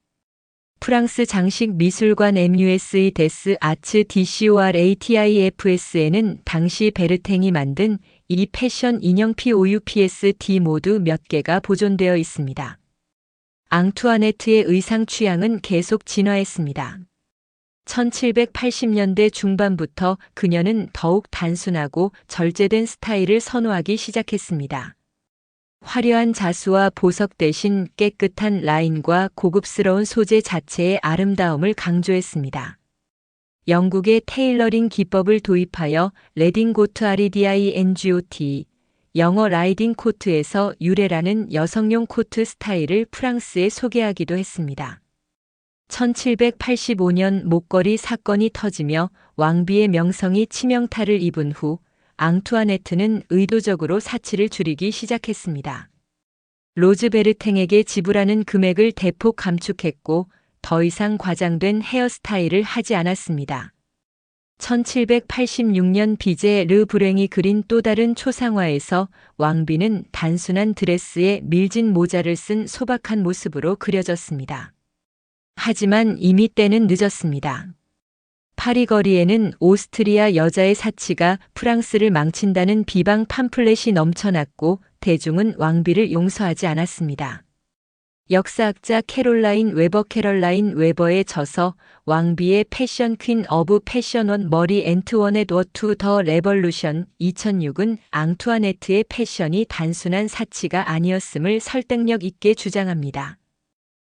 프랑스 장식 미술관 MUS의 데스 아츠 DCORATIFS에는 당시 베르탱이 만든 이 패션 인형 POUPSD 모두 몇 개가 보존되어 있습니다. 앙투아네트의 의상 취향은 계속 진화했습니다. 1780년대 중반부터 그녀는 더욱 단순하고 절제된 스타일을 선호하기 시작했습니다. 화려한 자수와 보석 대신 깨끗한 라인과 고급스러운 소재 자체의 아름다움을 강조했습니다. 영국의 테일러링 기법을 도입하여 레딩고트 REDINGOT, 영어 라이딩 코트에서 유래라는 여성용 코트 스타일을 프랑스에 소개하기도 했습니다. 1785년 목걸이 사건이 터지며 왕비의 명성이 치명타를 입은 후 앙투아네트는 의도적으로 사치를 줄이기 시작했습니다. 로즈 베르탱에게 지불하는 금액을 대폭 감축했고 더 이상 과장된 헤어스타일을 하지 않았습니다. 1786년 비제 르 불행이 그린 또 다른 초상화에서 왕비는 단순한 드레스에 밀진 모자를 쓴 소박한 모습으로 그려졌습니다. 하지만 이미 때는 늦었습니다. 파리 거리에는 오스트리아 여자의 사치가 프랑스를 망친다는 비방 팜플렛이 넘쳐났고 대중은 왕비를 용서하지 않았습니다. 역사학자 캐롤라인 웨버의 저서 왕비의 패션 퀸 어브 패션원 머리 앤투워넷 투 더 레벌루션 2006은 앙투아네트의 패션이 단순한 사치가 아니었음을 설득력 있게 주장합니다.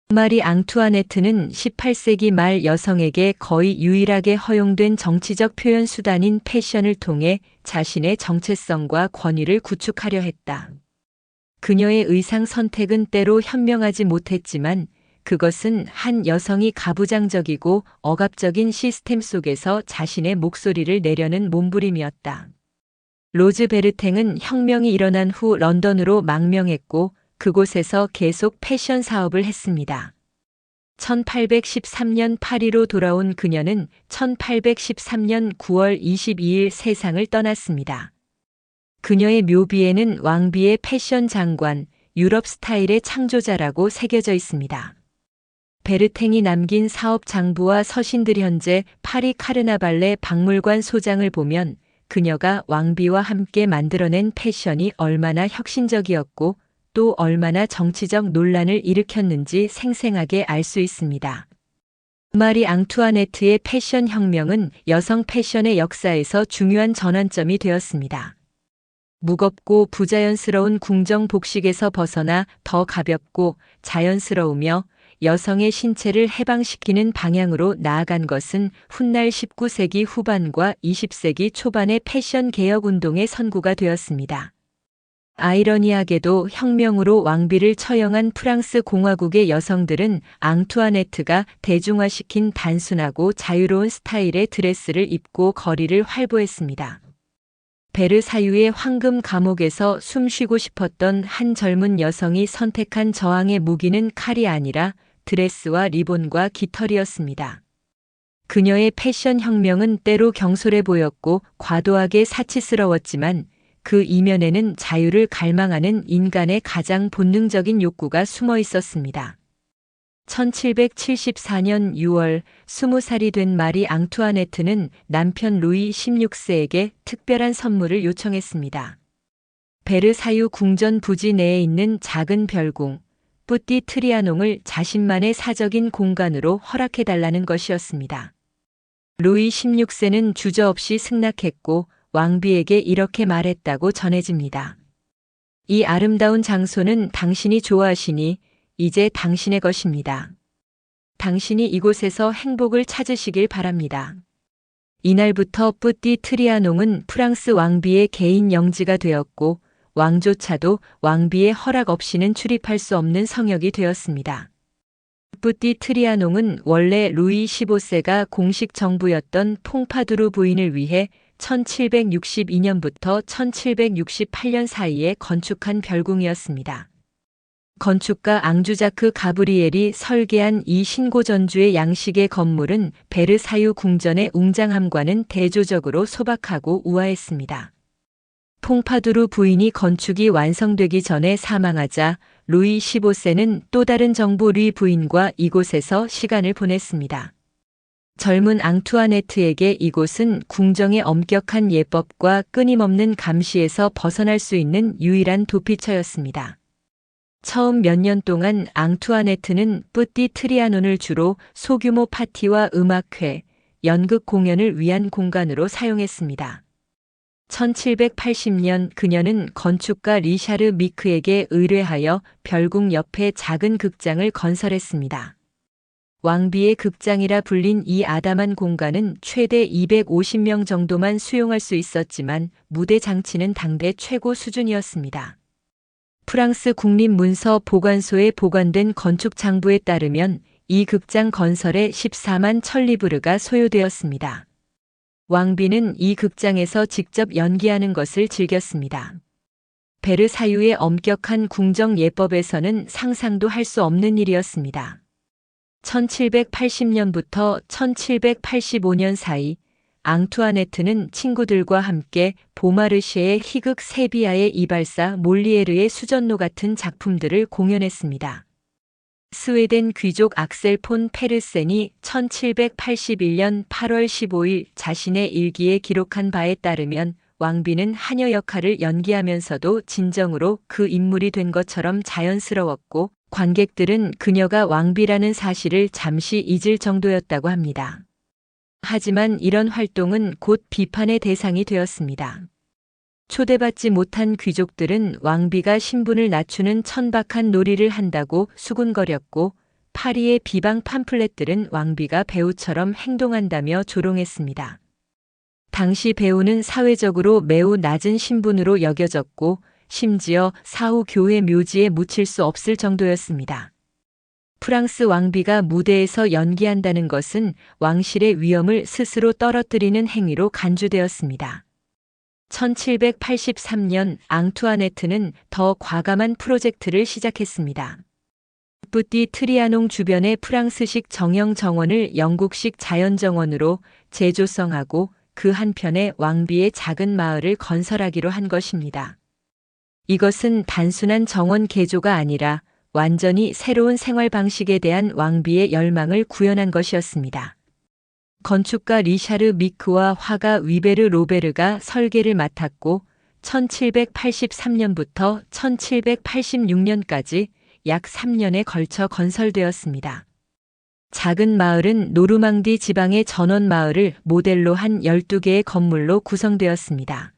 마리 앙투아네트는 18세기 말 여성에게 거의 유일하게 허용된 정치적 표현 수단인 패션을 통해 자신의 정체성과 권위를 구축하려 했다. 그녀의 의상 선택은 때로 현명하지 못했지만 그것은 한 여성이 가부장적이고 억압적인 시스템 속에서 자신의 목소리를 내려는 몸부림이었다. 로즈 베르탱은 혁명이 일어난 후 런던으로 망명했고 그곳에서 계속 패션 사업을 했습니다. 1813년 파리로 돌아온 그녀는 1813년 9월 22일 세상을 떠났습니다. 그녀의 묘비에는 왕비의 패션 장관, 유럽 스타일의 창조자라고 새겨져 있습니다. 베르탱이 남긴 사업 장부와 서신들 현재 파리 카르나발레 박물관 소장을 보면 그녀가 왕비와 함께 만들어낸 패션이 얼마나 혁신적이었고 또 얼마나 정치적 논란을 일으켰는지 생생하게 알 수 있습니다. 마리 앙투아네트의 패션 혁명은 여성 패션의 역사에서 중요한 전환점이 되었습니다. 무겁고 부자연스러운 궁정 복식에서 벗어나 더 가볍고 자연스러우며 여성의 신체를 해방시키는 방향으로 나아간 것은 훗날 19세기 후반과 20세기 초반의 패션 개혁 운동의 선구가 되었습니다. 아이러니하게도 혁명으로 왕비를 처형한 프랑스 공화국의 여성들은 앙투아네트가 대중화시킨 단순하고 자유로운 스타일의 드레스를 입고 거리를 활보했습니다. 베르사유의 황금 감옥에서 숨쉬고 싶었던 한 젊은 여성이 선택한 저항의 무기는 칼이 아니라 드레스와 리본과 깃털이었습니다. 그녀의 패션 혁명은 때로 경솔해 보였고 과도하게 사치스러웠지만 그 이면에는 자유를 갈망하는 인간의 가장 본능적인 욕구가 숨어 있었습니다. 1774년 6월 20살이 된 마리 앙투아네트는 남편 루이 16세에게 특별한 선물을 요청했습니다. 베르사유 궁전 부지 내에 있는 작은 별궁, 뿌띠 트리아농을 자신만의 사적인 공간으로 허락해달라는 것이었습니다. 루이 16세는 주저없이 승낙했고 왕비에게 이렇게 말했다고 전해집니다. 이 아름다운 장소는 당신이 좋아하시니 이제 당신의 것입니다. 당신이 이곳에서 행복을 찾으시길 바랍니다. 이날부터 뿌띠 트리아농은 프랑스 왕비의 개인 영지가 되었고 왕조차도 왕비의 허락 없이는 출입할 수 없는 성역이 되었습니다. 뿌띠 트리아농은 원래 루이 15세가 공식 정부였던 퐁파두르 부인을 위해 1762년부터 1768년 사이에 건축한 별궁이었습니다. 건축가 앙주자크 가브리엘이 설계한 이 신고전주의 양식의 건물은 베르사유 궁전의 웅장함과는 대조적으로 소박하고 우아했습니다. 퐁파두르 부인이 건축이 완성되기 전에 사망하자 루이 15세는 또 다른 정부 리 부인과 이곳에서 시간을 보냈습니다. 젊은 앙투아네트에게 이곳은 궁정의 엄격한 예법과 끊임없는 감시에서 벗어날 수 있는 유일한 도피처였습니다. 처음 몇 년 동안 앙투아네트는 뿌띠 트리아논을 주로 소규모 파티와 음악회, 연극 공연을 위한 공간으로 사용했습니다. 1780년 그녀는 건축가 리샤르 미크에게 의뢰하여 별궁 옆에 작은 극장을 건설했습니다. 왕비의 극장이라 불린 이 아담한 공간은 최대 250명 정도만 수용할 수 있었지만 무대 장치는 당대 최고 수준이었습니다. 프랑스 국립문서 보관소에 보관된 건축 장부에 따르면 이 극장 건설에 14만 천리브르가 소요되었습니다. 왕비는 이 극장에서 직접 연기하는 것을 즐겼습니다. 베르사유의 엄격한 궁정 예법에서는 상상도 할 수 없는 일이었습니다. 1780년부터 1785년 사이 앙투아네트는 친구들과 함께 보마르시에의 희극 세비야의 이발사 몰리에르의 수전노 같은 작품들을 공연했습니다. 스웨덴 귀족 악셀 폰 페르센이 1781년 8월 15일 자신의 일기에 기록한 바에 따르면 왕비는 하녀 역할을 연기하면서도 진정으로 그 인물이 된 것처럼 자연스러웠고 관객들은 그녀가 왕비라는 사실을 잠시 잊을 정도였다고 합니다. 하지만 이런 활동은 곧 비판의 대상이 되었습니다. 초대받지 못한 귀족들은 왕비가 신분을 낮추는 천박한 놀이를 한다고 수군거렸고 파리의 비방 팜플렛들은 왕비가 배우처럼 행동한다며 조롱했습니다. 당시 배우는 사회적으로 매우 낮은 신분으로 여겨졌고 심지어 사후 교회 묘지에 묻힐 수 없을 정도였습니다. 프랑스 왕비가 무대에서 연기한다는 것은 왕실의 위엄을 스스로 떨어뜨리는 행위로 간주되었습니다. 1783년 앙투아네트는 더 과감한 프로젝트를 시작했습니다. 뿌띠 트리아농 주변의 프랑스식 정형 정원을 영국식 자연 정원으로 재조성하고 그 한편에 왕비의 작은 마을을 건설하기로 한 것입니다. 이것은 단순한 정원 개조가 아니라 완전히 새로운 생활 방식에 대한 왕비의 열망을 구현한 것이었습니다. 건축가 리샤르 미크와 화가 위베르 로베르가 설계를 맡았고 1783년부터 1786년까지 약 3년에 걸쳐 건설되었습니다. 작은 마을은 노르망디 지방의 전원 마을을 모델로 한 12개의 건물로 구성되었습니다.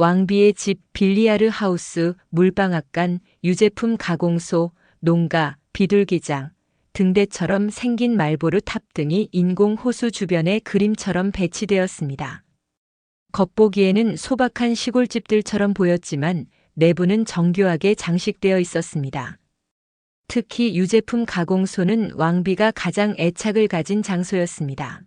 왕비의 집, 빌리아르 하우스, 물방앗간, 유제품 가공소, 농가, 비둘기장, 등대처럼 생긴 말보르 탑 등이 인공 호수 주변에 그림처럼 배치되었습니다. 겉보기에는 소박한 시골집들처럼 보였지만 내부는 정교하게 장식되어 있었습니다. 특히 유제품 가공소는 왕비가 가장 애착을 가진 장소였습니다.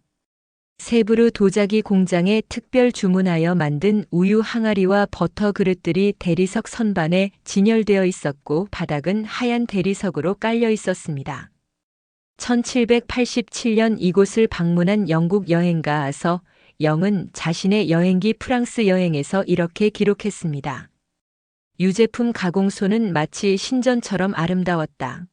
세브르 도자기 공장에 특별 주문하여 만든 우유 항아리와 버터 그릇들이 대리석 선반에 진열되어 있었고 바닥은 하얀 대리석으로 깔려 있었습니다. 1787년 이곳을 방문한 영국 여행가 영은 자신의 여행기 프랑스 여행에서 이렇게 기록했습니다. 유제품 가공소는 마치 신전처럼 아름다웠다.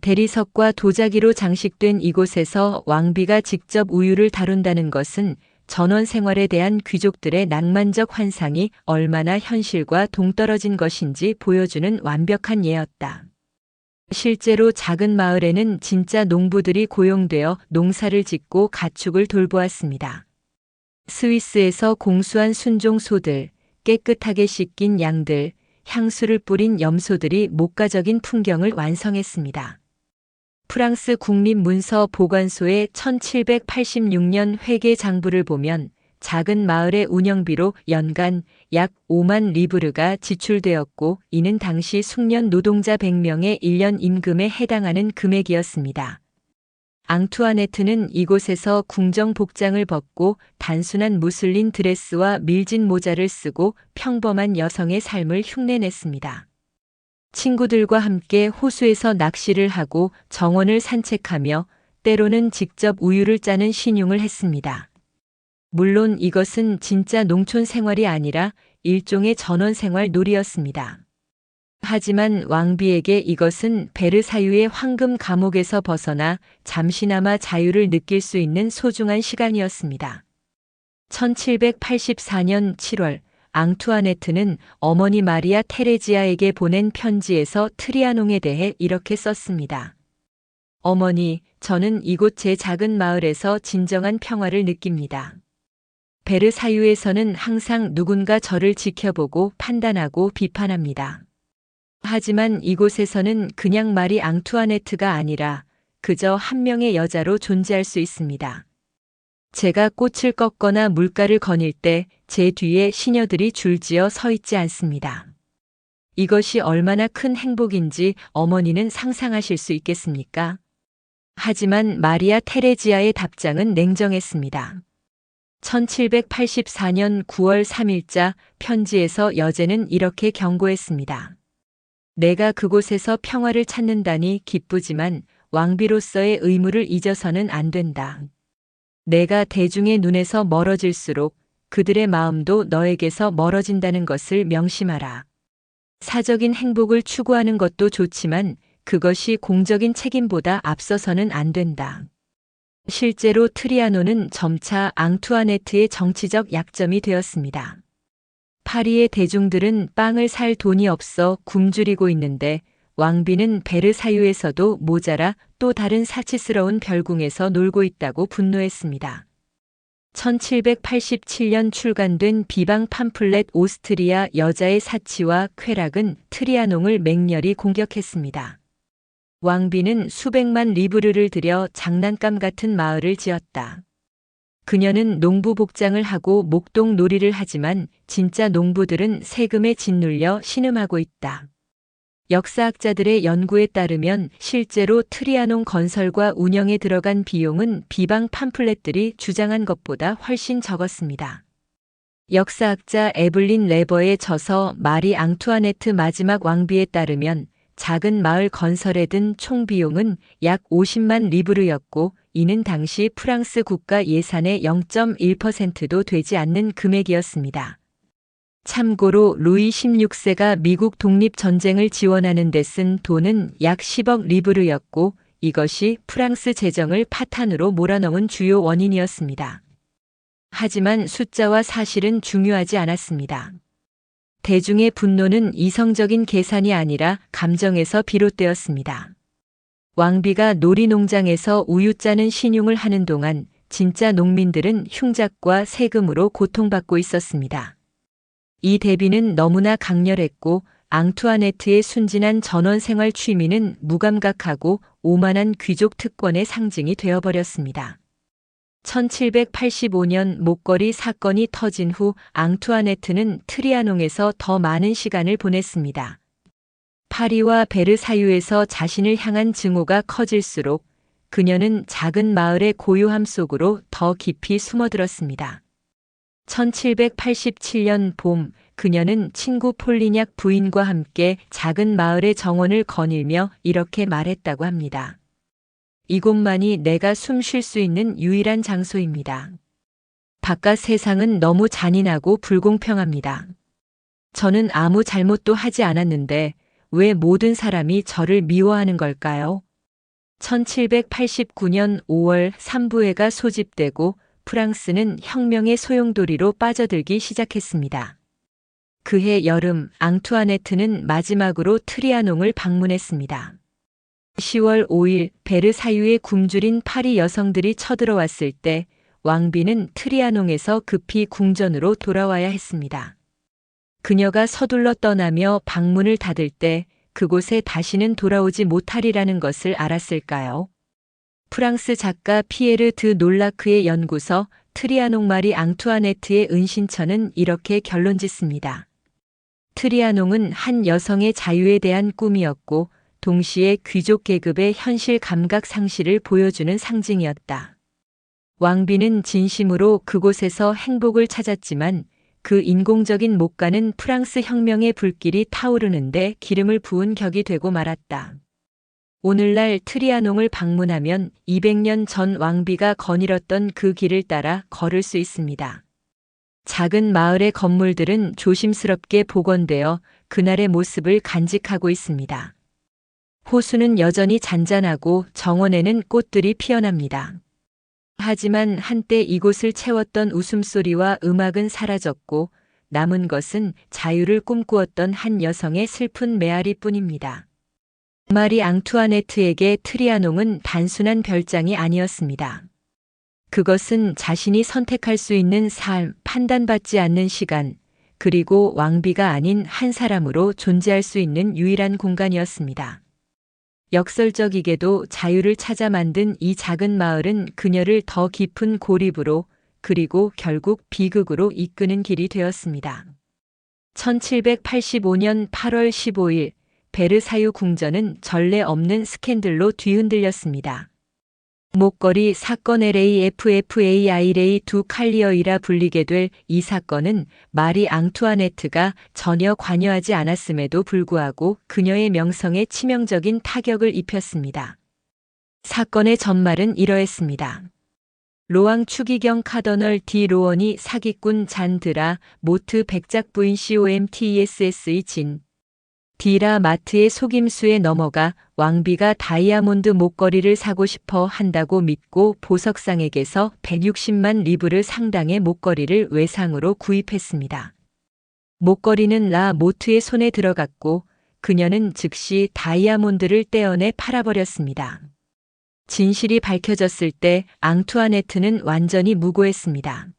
대리석과 도자기로 장식된 이곳에서 왕비가 직접 우유를 다룬다는 것은 전원 생활에 대한 귀족들의 낭만적 환상이 얼마나 현실과 동떨어진 것인지 보여주는 완벽한 예였다. 실제로 작은 마을에는 진짜 농부들이 고용되어 농사를 짓고 가축을 돌보았습니다. 스위스에서 공수한 순종 소들, 깨끗하게 씻긴 양들, 향수를 뿌린 염소들이 목가적인 풍경을 완성했습니다. 프랑스 국립문서보관소의 1786년 회계 장부를 보면 작은 마을의 운영비로 연간 약 5만 리브르가 지출되었고 이는 당시 숙련 노동자 100명의 1년 임금에 해당하는 금액이었습니다. 앙투아네트는 이곳에서 궁정 복장을 벗고 단순한 무슬린 드레스와 밀진 모자를 쓰고 평범한 여성의 삶을 흉내냈습니다. 친구들과 함께 호수에서 낚시를 하고 정원을 산책하며 때로는 직접 우유를 짜는 신용을 했습니다. 물론 이것은 진짜 농촌 생활이 아니라 일종의 전원생활 놀이였습니다. 하지만 왕비에게 이것은 베르사유의 황금 감옥에서 벗어나 잠시나마 자유를 느낄 수 있는 소중한 시간이었습니다. 1784년 7월 앙투아네트는 어머니 마리아 테레지아에게 보낸 편지에서 트리아농에 대해 이렇게 썼습니다. 어머니, 저는 이곳 제 작은 마을에서 진정한 평화를 느낍니다. 베르사유에서는 항상 누군가 저를 지켜보고 판단하고 비판합니다. 하지만 이곳에서는 그냥 마리 앙투아네트가 아니라 그저 한 명의 여자로 존재할 수 있습니다. 제가 꽃을 꺾거나 물가를 거닐 때 제 뒤에 시녀들이 줄지어 서 있지 않습니다. 이것이 얼마나 큰 행복인지 어머니는 상상하실 수 있겠습니까? 하지만 마리아 테레지아의 답장은 냉정했습니다. 1784년 9월 3일자 편지에서 여제는 이렇게 경고했습니다. 내가 그곳에서 평화를 찾는다니 기쁘지만 왕비로서의 의무를 잊어서는 안 된다. 내가 대중의 눈에서 멀어질수록 그들의 마음도 너에게서 멀어진다는 것을 명심하라. 사적인 행복을 추구하는 것도 좋지만 그것이 공적인 책임보다 앞서서는 안 된다. 실제로 트리아노는 점차 앙투아네트의 정치적 약점이 되었습니다. 파리의 대중들은 빵을 살 돈이 없어 굶주리고 있는데 왕비는 베르사유에서도 모자라 또 다른 사치스러운 별궁에서 놀고 있다고 분노했습니다. 1787년 출간된 비방 팜플렛 오스트리아 여자의 사치와 쾌락은 트리아농을 맹렬히 공격했습니다. 왕비는 수백만 리브르를 들여 장난감 같은 마을을 지었다. 그녀는 농부 복장을 하고 목동 놀이를 하지만 진짜 농부들은 세금에 짓눌려 신음하고 있다. 역사학자들의 연구에 따르면 실제로 트리아농 건설과 운영에 들어간 비용은 비방 팜플렛들이 주장한 것보다 훨씬 적었습니다. 역사학자 에블린 레버의 저서 마리 앙투아네트 마지막 왕비에 따르면 작은 마을 건설에 든 총 비용은 약 50만 리브르였고 이는 당시 프랑스 국가 예산의 0.1%도 되지 않는 금액이었습니다. 참고로 루이 16세가 미국 독립전쟁을 지원하는 데 쓴 돈은 약 10억 리브르였고 이것이 프랑스 재정을 파탄으로 몰아넣은 주요 원인이었습니다. 하지만 숫자와 사실은 중요하지 않았습니다. 대중의 분노는 이성적인 계산이 아니라 감정에서 비롯되었습니다. 왕비가 놀이농장에서 우유 짜는 신용을 하는 동안 진짜 농민들은 흉작과 세금으로 고통받고 있었습니다. 이 대비는 너무나 강렬했고 앙투아네트의 순진한 전원 생활 취미는 무감각하고 오만한 귀족 특권의 상징이 되어버렸습니다. 1785년 목걸이 사건이 터진 후 앙투아네트는 트리아농에서 더 많은 시간을 보냈습니다. 파리와 베르사유에서 자신을 향한 증오가 커질수록 그녀는 작은 마을의 고요함 속으로 더 깊이 숨어들었습니다. 1787년 봄, 그녀는 친구 폴리냑 부인과 함께 작은 마을의 정원을 거닐며 이렇게 말했다고 합니다. 이곳만이 내가 숨 쉴 수 있는 유일한 장소입니다. 바깥 세상은 너무 잔인하고 불공평합니다. 저는 아무 잘못도 하지 않았는데 왜 모든 사람이 저를 미워하는 걸까요? 1789년 5월 삼부회가 소집되고 프랑스는 혁명의 소용돌이로 빠져들기 시작했습니다. 그해 여름 앙투아네트는 마지막으로 트리아농을 방문했습니다. 10월 5일 베르사유에 굶주린 파리 여성들이 쳐들어왔을 때 왕비는 트리아농에서 급히 궁전으로 돌아와야 했습니다. 그녀가 서둘러 떠나며 방문을 닫을 때 그곳에 다시는 돌아오지 못하리라는 것을 알았을까요? 프랑스 작가 피에르 드 놀라크의 연구서 트리아농 마리 앙투아네트의 은신처는 이렇게 결론짓습니다. 트리아농은 한 여성의 자유에 대한 꿈이었고 동시에 귀족 계급의 현실 감각 상실을 보여주는 상징이었다. 왕비는 진심으로 그곳에서 행복을 찾았지만 그 인공적인 목가는 프랑스 혁명의 불길이 타오르는데 기름을 부은 격이 되고 말았다. 오늘날 트리아농을 방문하면 200년 전 왕비가 거닐었던 그 길을 따라 걸을 수 있습니다. 작은 마을의 건물들은 조심스럽게 복원되어 그날의 모습을 간직하고 있습니다. 호수는 여전히 잔잔하고 정원에는 꽃들이 피어납니다. 하지만 한때 이곳을 채웠던 웃음소리와 음악은 사라졌고 남은 것은 자유를 꿈꾸었던 한 여성의 슬픈 메아리뿐입니다. 마리 앙투아네트에게 트리아농은 단순한 별장이 아니었습니다. 그것은 자신이 선택할 수 있는 삶, 판단받지 않는 시간, 그리고 왕비가 아닌 한 사람으로 존재할 수 있는 유일한 공간이었습니다. 역설적이게도 자유를 찾아 만든 이 작은 마을은 그녀를 더 깊은 고립으로 그리고 결국 비극으로 이끄는 길이 되었습니다. 1785년 8월 15일 베르사유 궁전은 전례 없는 스캔들로 뒤흔들렸습니다. 목걸이 사건 LAFFAI레이 두 칼리어이라 불리게 될 이 사건은 마리 앙투아네트가 전혀 관여하지 않았음에도 불구하고 그녀의 명성에 치명적인 타격을 입혔습니다. 사건의 전말은 이러했습니다. 로앙 추기경 카더널 디 로원이 사기꾼 잔 드라 모트 백작 부인 COMTESS의 진 디라 마트의 속임수에 넘어가 왕비가 다이아몬드 목걸이를 사고 싶어 한다고 믿고 보석상에게서 160만 리브르 상당의 목걸이를 외상으로 구입했습니다. 목걸이는 라 모트의 손에 들어갔고 그녀는 즉시 다이아몬드를 떼어내 팔아버렸습니다. 진실이 밝혀졌을 때 앙투아네트는 완전히 무고했습니다.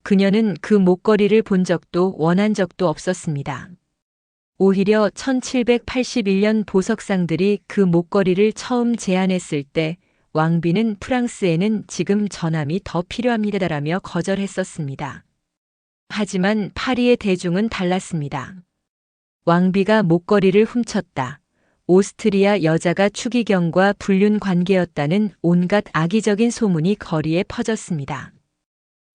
그녀는 그 목걸이를 본 적도 원한 적도 없었습니다. 오히려 1781년 보석상들이 그 목걸이를 처음 제안했을 때 왕비는 프랑스에는 지금 전함이 더 필요합니다라며 거절했었습니다. 하지만 파리의 대중은 달랐습니다. 왕비가 목걸이를 훔쳤다. 오스트리아 여자가 추기경과 불륜 관계였다는 온갖 악의적인 소문이 거리에 퍼졌습니다.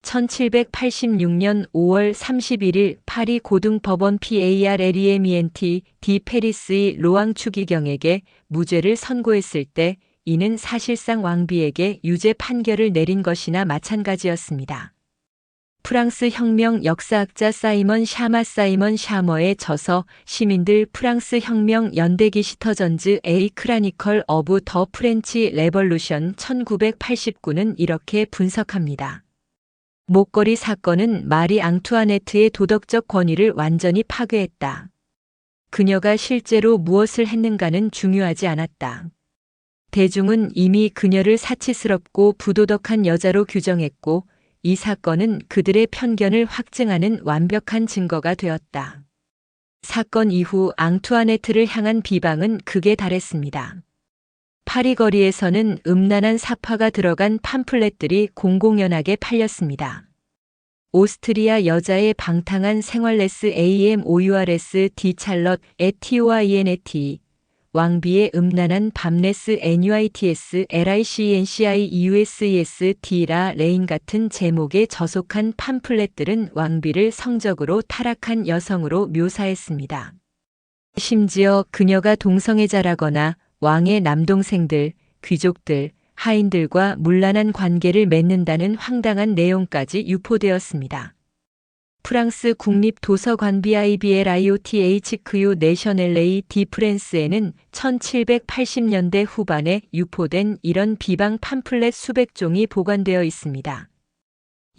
1786년 5월 31일 파리 고등법원 PARLEMENT 디 페리스의 로앙 추기경에게 무죄를 선고했을 때 이는 사실상 왕비에게 유죄 판결을 내린 것이나 마찬가지였습니다. 프랑스 혁명 역사학자 사이먼 샤머의 저서 시민들 프랑스 혁명 연대기 시터전즈 A 크라니컬 어브 더 프렌치 레벌루션 1989는 이렇게 분석합니다. 목걸이 사건은 마리 앙투아네트의 도덕적 권위를 완전히 파괴했다. 그녀가 실제로 무엇을 했는가는 중요하지 않았다. 대중은 이미 그녀를 사치스럽고 부도덕한 여자로 규정했고 이 사건은 그들의 편견을 확증하는 완벽한 증거가 되었다. 사건 이후 앙투아네트를 향한 비방은 극에 달했습니다. 파리 거리에서는 음란한 사파가 들어간 팜플렛들이 공공연하게 팔렸습니다. 오스트리아 여자의 방탕한 생활레스 AMOURS D 찰럿 ETOINET 왕비의 음란한 밤레스 NUITS LICNCIEUSES D라 레인 같은 제목의 저속한 팜플렛들은 왕비를 성적으로 타락한 여성으로 묘사했습니다. 심지어 그녀가 동성애자라거나 왕의 남동생들, 귀족들, 하인들과 문란한 관계를 맺는다는 황당한 내용까지 유포되었습니다. 프랑스 국립도서관 BIBLIOTHQ 내셔넬레이 디 프랜스에는 1780년대 후반에 유포된 이런 비방 팜플렛 수백 종이 보관되어 있습니다.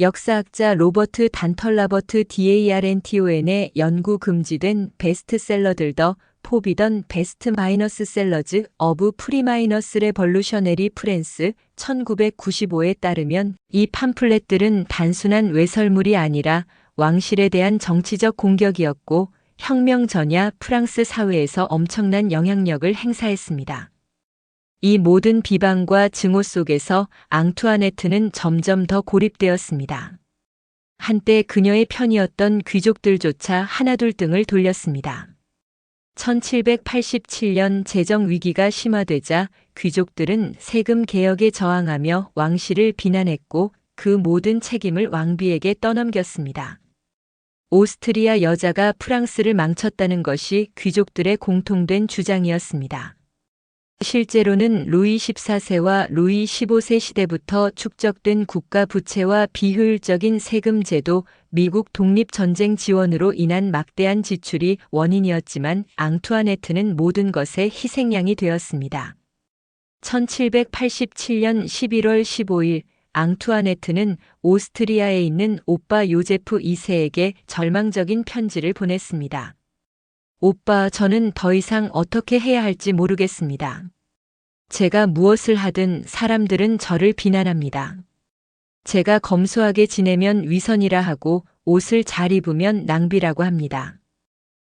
역사학자 로버트 단털라버트 DARNTON의 연구 금지된 베스트셀러들 더 포비던 베스트 마이너스 셀러즈 어브 프리마이너스 레벌루셔네리 프랜스 1995에 따르면 이 팜플렛들은 단순한 외설물이 아니라 왕실에 대한 정치적 공격이었고 혁명 전야 프랑스 사회에서 엄청난 영향력을 행사했습니다. 이 모든 비방과 증오 속에서 앙투아네트는 점점 더 고립되었습니다. 한때 그녀의 편이었던 귀족들조차 하나둘 등을 돌렸습니다. 1787년 재정 위기가 심화되자 귀족들은 세금 개혁에 저항하며 왕실을 비난했고 그 모든 책임을 왕비에게 떠넘겼습니다. 오스트리아 여자가 프랑스를 망쳤다는 것이 귀족들의 공통된 주장이었습니다. 실제로는 루이 14세와 루이 15세 시대부터 축적된 국가 부채와 비효율적인 세금 제도, 미국 독립전쟁 지원으로 인한 막대한 지출이 원인이었지만 앙투아네트는 모든 것의 희생양이 되었습니다. 1787년 11월 15일 앙투아네트는 오스트리아에 있는 오빠 요제프 2세에게 절망적인 편지를 보냈습니다. 오빠, 저는 더 이상 어떻게 해야 할지 모르겠습니다. 제가 무엇을 하든 사람들은 저를 비난합니다. 제가 검소하게 지내면 위선이라 하고 옷을 잘 입으면 낭비라고 합니다.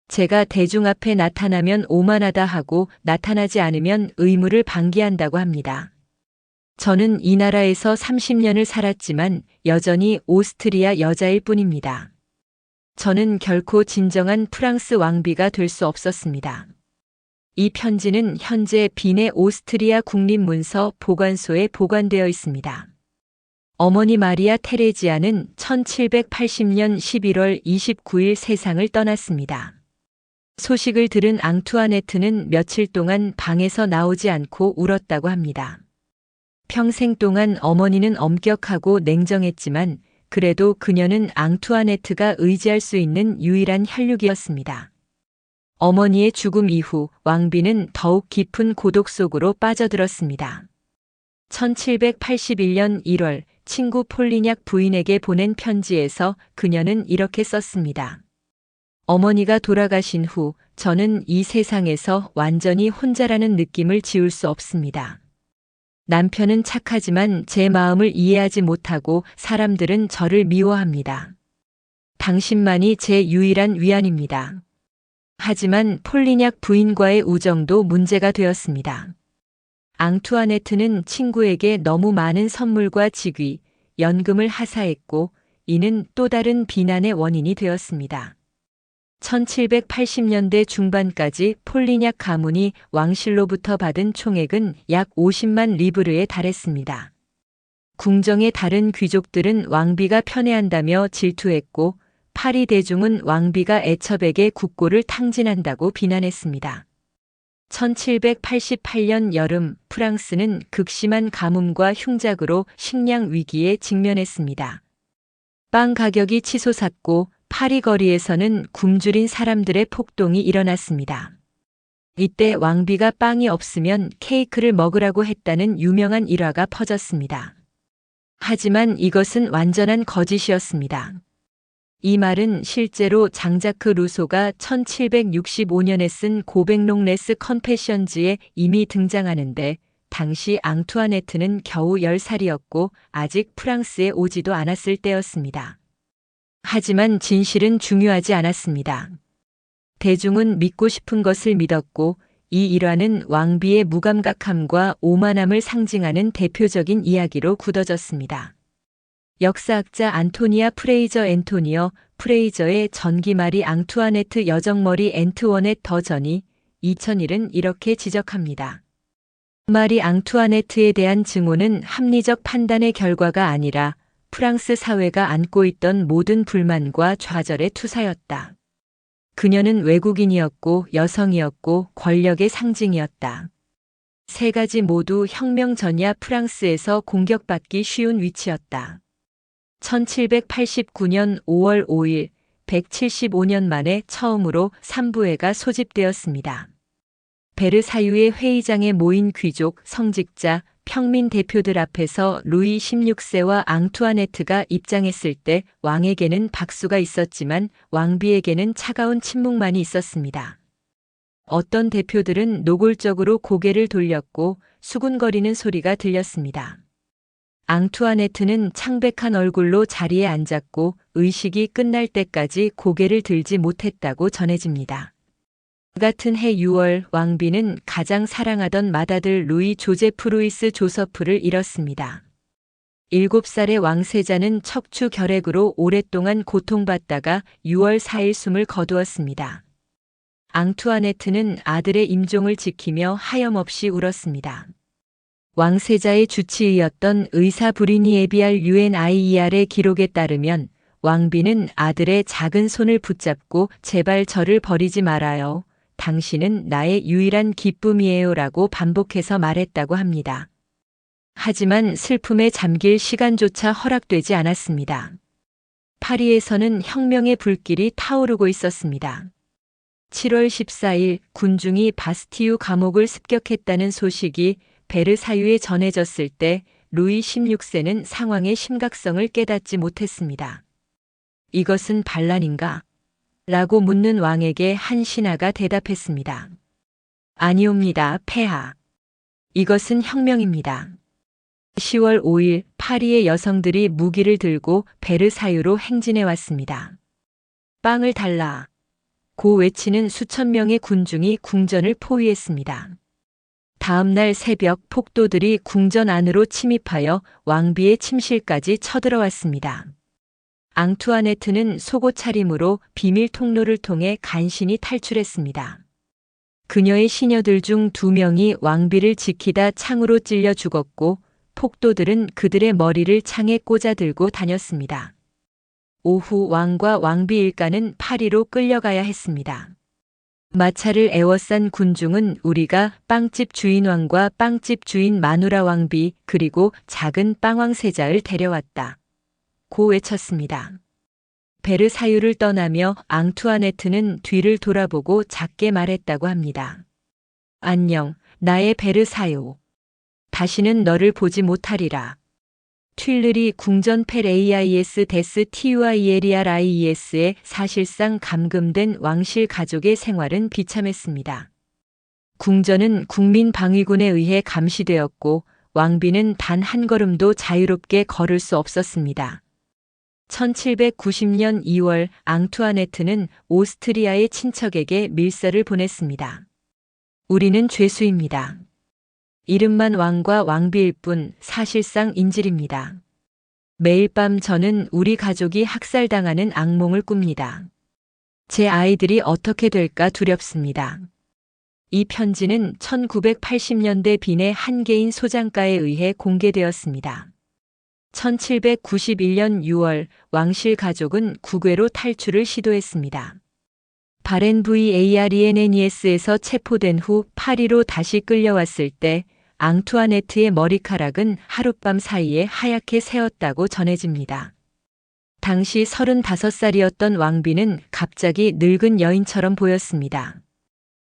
제가 대중 앞에 나타나면 오만하다 하고 나타나지 않으면 의무를 방기한다고 합니다. 저는 이 나라에서 30년을 살았지만 여전히 오스트리아 여자일 뿐입니다. 저는 결코 진정한 프랑스 왕비가 될 수 없었습니다. 이 편지는 현재 빈의 오스트리아 국립문서 보관소에 보관되어 있습니다. 어머니 마리아 테레지아는 1780년 11월 29일 세상을 떠났습니다. 소식을 들은 앙투아네트는 며칠 동안 방에서 나오지 않고 울었다고 합니다. 평생 동안 어머니는 엄격하고 냉정했지만 그래도 그녀는 앙투아네트가 의지할 수 있는 유일한 혈육이었습니다. 어머니의 죽음 이후 왕비는 더욱 깊은 고독 속으로 빠져들었습니다. 1781년 1월 친구 폴리냑 부인에게 보낸 편지에서 그녀는 이렇게 썼습니다. 어머니가 돌아가신 후 저는 이 세상에서 완전히 혼자라는 느낌을 지울 수 없습니다. 남편은 착하지만 제 마음을 이해하지 못하고 사람들은 저를 미워합니다. 당신만이 제 유일한 위안입니다. 하지만 폴리냑 부인과의 우정도 문제가 되었습니다. 앙투아네트는 친구에게 너무 많은 선물과 직위, 연금을 하사했고 이는 또 다른 비난의 원인이 되었습니다. 1780년대 중반까지 폴리냑 가문이 왕실로부터 받은 총액은 약 50만 리브르에 달했습니다. 궁정의 다른 귀족들은 왕비가 편애한다며 질투했고 파리 대중은 왕비가 애첩에게 국고를 탕진한다고 비난했습니다. 1788년 여름 프랑스는 극심한 가뭄과 흉작으로 식량 위기에 직면했습니다. 빵 가격이 치솟았고 파리 거리에서는 굶주린 사람들의 폭동이 일어났습니다. 이때 왕비가 빵이 없으면 케이크를 먹으라고 했다는 유명한 일화가 퍼졌습니다. 하지만 이것은 완전한 거짓이었습니다. 이 말은 실제로 장자크 루소가 1765년에 쓴 고백롱레스 컨페션즈에 이미 등장하는데 당시 앙투아네트는 겨우 10살이었고 아직 프랑스에 오지도 않았을 때였습니다. 하지만 진실은 중요하지 않았습니다. 대중은 믿고 싶은 것을 믿었고 이 일화는 왕비의 무감각함과 오만함을 상징하는 대표적인 이야기로 굳어졌습니다. 역사학자 안토니아 프레이저 앤토니어 프레이저의 전기마리 앙투아네트 여정머리 앤트워넷 버전이 2001은 이렇게 지적합니다. 마리 앙투아네트에 대한 증오는 합리적 판단의 결과가 아니라 프랑스 사회가 안고 있던 모든 불만과 좌절의 투사였다. 그녀는 외국인이었고 여성이었고 권력의 상징이었다. 세 가지 모두 혁명 전야 프랑스에서 공격받기 쉬운 위치였다. 1789년 5월 5일 175년 만에 처음으로 삼부회가 소집되었습니다. 베르사유의 회의장에 모인 귀족, 성직자, 평민 대표들 앞에서 루이 16세와 앙투아네트가 입장했을 때 왕에게는 박수가 있었지만 왕비에게는 차가운 침묵만이 있었습니다. 어떤 대표들은 노골적으로 고개를 돌렸고 수군거리는 소리가 들렸습니다. 앙투아네트는 창백한 얼굴로 자리에 앉았고 의식이 끝날 때까지 고개를 들지 못했다고 전해집니다. 같은 해 6월 왕비는 가장 사랑하던 맏아들 루이 조제프 루이스 조서프를 잃었습니다. 7살의 왕세자는 척추 결핵으로 오랫동안 고통받다가 6월 4일 숨을 거두었습니다. 앙투아네트는 아들의 임종을 지키며 하염없이 울었습니다. 왕세자의 주치의였던 의사 브리니에비알 UNIER의 기록에 따르면 왕비는 아들의 작은 손을 붙잡고 제발 저를 버리지 말아요. 당신은 나의 유일한 기쁨이에요 라고 반복해서 말했다고 합니다. 하지만 슬픔에 잠길 시간조차 허락되지 않았습니다. 파리에서는 혁명의 불길이 타오르고 있었습니다. 7월 14일 군중이 바스티유 감옥을 습격했다는 소식이 베르사유에 전해졌을 때 루이 16세는 상황의 심각성을 깨닫지 못했습니다. 이것은 반란인가? 라고 묻는 왕에게 한 신하가 대답했습니다. 아니옵니다, 폐하. 이것은 혁명입니다. 10월 5일 파리의 여성들이 무기를 들고 베르사유로 행진해 왔습니다. 빵을 달라. 고 외치는 수천 명의 군중이 궁전을 포위했습니다. 다음 날 새벽 폭도들이 궁전 안으로 침입하여 왕비의 침실까지 쳐들어왔습니다. 앙투아네트는 속옷 차림으로 비밀 통로를 통해 간신히 탈출했습니다. 그녀의 시녀들 중 2명이 왕비를 지키다 창으로 찔려 죽었고 폭도들은 그들의 머리를 창에 꽂아 들고 다녔습니다. 오후 왕과 왕비 일가는 파리로 끌려가야 했습니다. 마차를 에워싼 군중은 우리가 빵집 주인왕과 빵집 주인 마누라 왕비 그리고 작은 빵왕세자를 데려왔다. 고 외쳤습니다. 베르사유를 떠나며 앙투아네트는 뒤를 돌아보고 작게 말했다고 합니다. 안녕, 나의 베르사유. 다시는 너를 보지 못하리라. 튠르리 궁전 페레이아이에스 데스 티우아이에리아라이에스의 사실상 감금된 왕실 가족의 생활은 비참했습니다. 궁전은 국민 방위군에 의해 감시되었고 왕비는 단 한 걸음도 자유롭게 걸을 수 없었습니다. 1790년 2월 앙투아네트는 오스트리아의 친척에게 밀서를 보냈습니다. 우리는 죄수입니다. 이름만 왕과 왕비일 뿐 사실상 인질입니다. 매일 밤 저는 우리 가족이 학살당하는 악몽을 꿉니다. 제 아이들이 어떻게 될까 두렵습니다. 이 편지는 1980년대 빈의 한 개인 소장가에 의해 공개되었습니다. 1791년 6월 왕실 가족은 국외로 탈출을 시도했습니다. 바렌 VARENNES에서 체포된 후 파리로 다시 끌려왔을 때 앙투아네트의 머리카락은 하룻밤 사이에 하얗게 새었다고 전해집니다. 당시 35살이었던 왕비는 갑자기 늙은 여인처럼 보였습니다.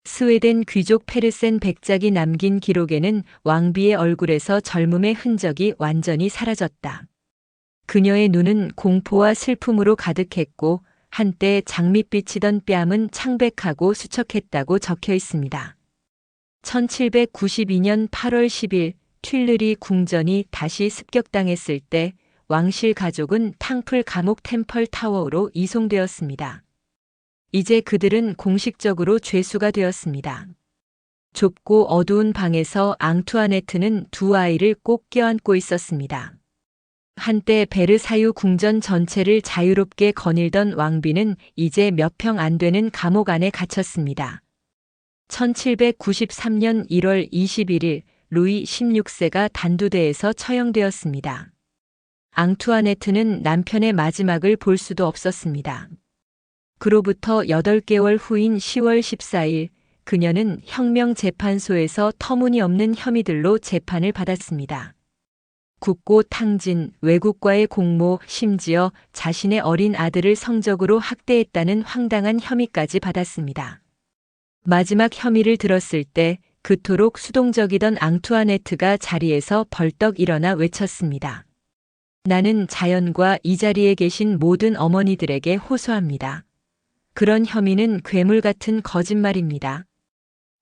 스웨덴 귀족 페르센 백작이 남긴 기록에는 왕비의 얼굴에서 젊음의 흔적이 완전히 사라졌다. 그녀의 눈은 공포와 슬픔으로 가득했고 한때 장밋빛이던 뺨은 창백하고 수척했다고 적혀 있습니다. 1792년 8월 10일 튠르리 궁전이 다시 습격당했을 때 왕실 가족은 탕플 감옥 템펄 타워로 이송되었습니다. 이제 그들은 공식적으로 죄수가 되었습니다. 좁고 어두운 방에서 앙투아네트는 두 아이를 꼭 껴안고 있었습니다. 한때 베르사유 궁전 전체를 자유롭게 거닐던 왕비는 이제 몇 평 안 되는 감옥 안에 갇혔습니다. 1793년 1월 21일 루이 16세가 단두대에서 처형되었습니다. 앙투아네트는 남편의 마지막을 볼 수도 없었습니다. 그로부터 8개월 후인 10월 14일 그녀는 혁명재판소에서 터무니없는 혐의들로 재판을 받았습니다. 국고 탕진, 외국과의 공모, 심지어 자신의 어린 아들을 성적으로 학대했다는 황당한 혐의까지 받았습니다. 마지막 혐의를 들었을 때 그토록 수동적이던 앙투아네트가 자리에서 벌떡 일어나 외쳤습니다. 나는 자연과 이 자리에 계신 모든 어머니들에게 호소합니다. 그런 혐의는 괴물 같은 거짓말입니다.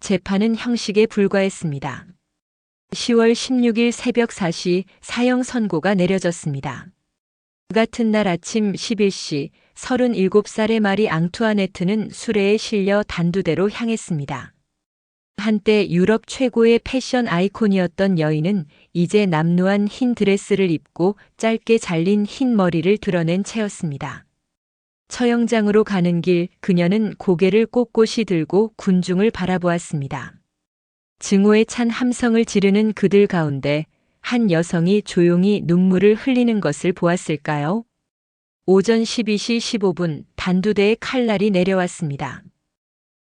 재판은 형식에 불과했습니다. 10월 16일 새벽 4시 사형 선고가 내려졌습니다. 그 같은 날 아침 11시 37살의 마리 앙투아네트는 수레에 실려 단두대로 향했습니다. 한때 유럽 최고의 패션 아이콘이었던 여인은 이제 남루한 흰 드레스를 입고 짧게 잘린 흰 머리를 드러낸 채였습니다. 처형장으로 가는 길 그녀는 고개를 꼿꼿이 들고 군중을 바라보았습니다. 증오에 찬 함성을 지르는 그들 가운데 한 여성이 조용히 눈물을 흘리는 것을 보았을까요? 오전 12시 15분 단두대의 칼날이 내려왔습니다.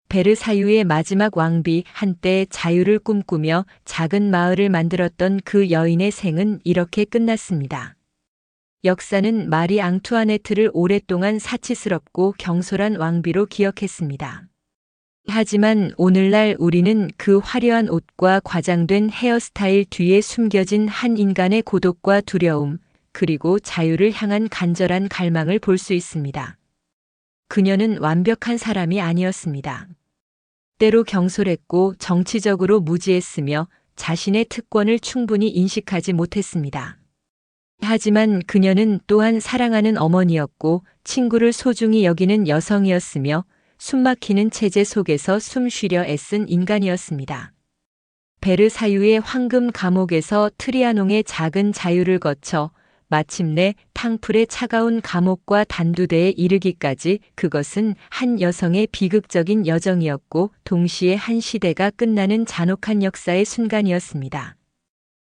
베르사유의 마지막 왕비, 한때 자유를 꿈꾸며 작은 마을을 만들었던 그 여인의 생은 이렇게 끝났습니다. 역사는 마리 앙투아네트를 오랫동안 사치스럽고 경솔한 왕비로 기억했습니다. 하지만 오늘날 우리는 그 화려한 옷과 과장된 헤어스타일 뒤에 숨겨진 한 인간의 고독과 두려움, 그리고 자유를 향한 간절한 갈망을 볼 수 있습니다. 그녀는 완벽한 사람이 아니었습니다. 때로 경솔했고 정치적으로 무지했으며 자신의 특권을 충분히 인식하지 못했습니다. 하지만 그녀는 또한 사랑하는 어머니였고 친구를 소중히 여기는 여성이었으며 숨막히는 체제 속에서 숨 쉬려 애쓴 인간이었습니다. 베르사유의 황금 감옥에서 트리아농의 작은 자유를 거쳐 마침내 탕플의 차가운 감옥과 단두대에 이르기까지 그것은 한 여성의 비극적인 여정이었고 동시에 한 시대가 끝나는 잔혹한 역사의 순간이었습니다.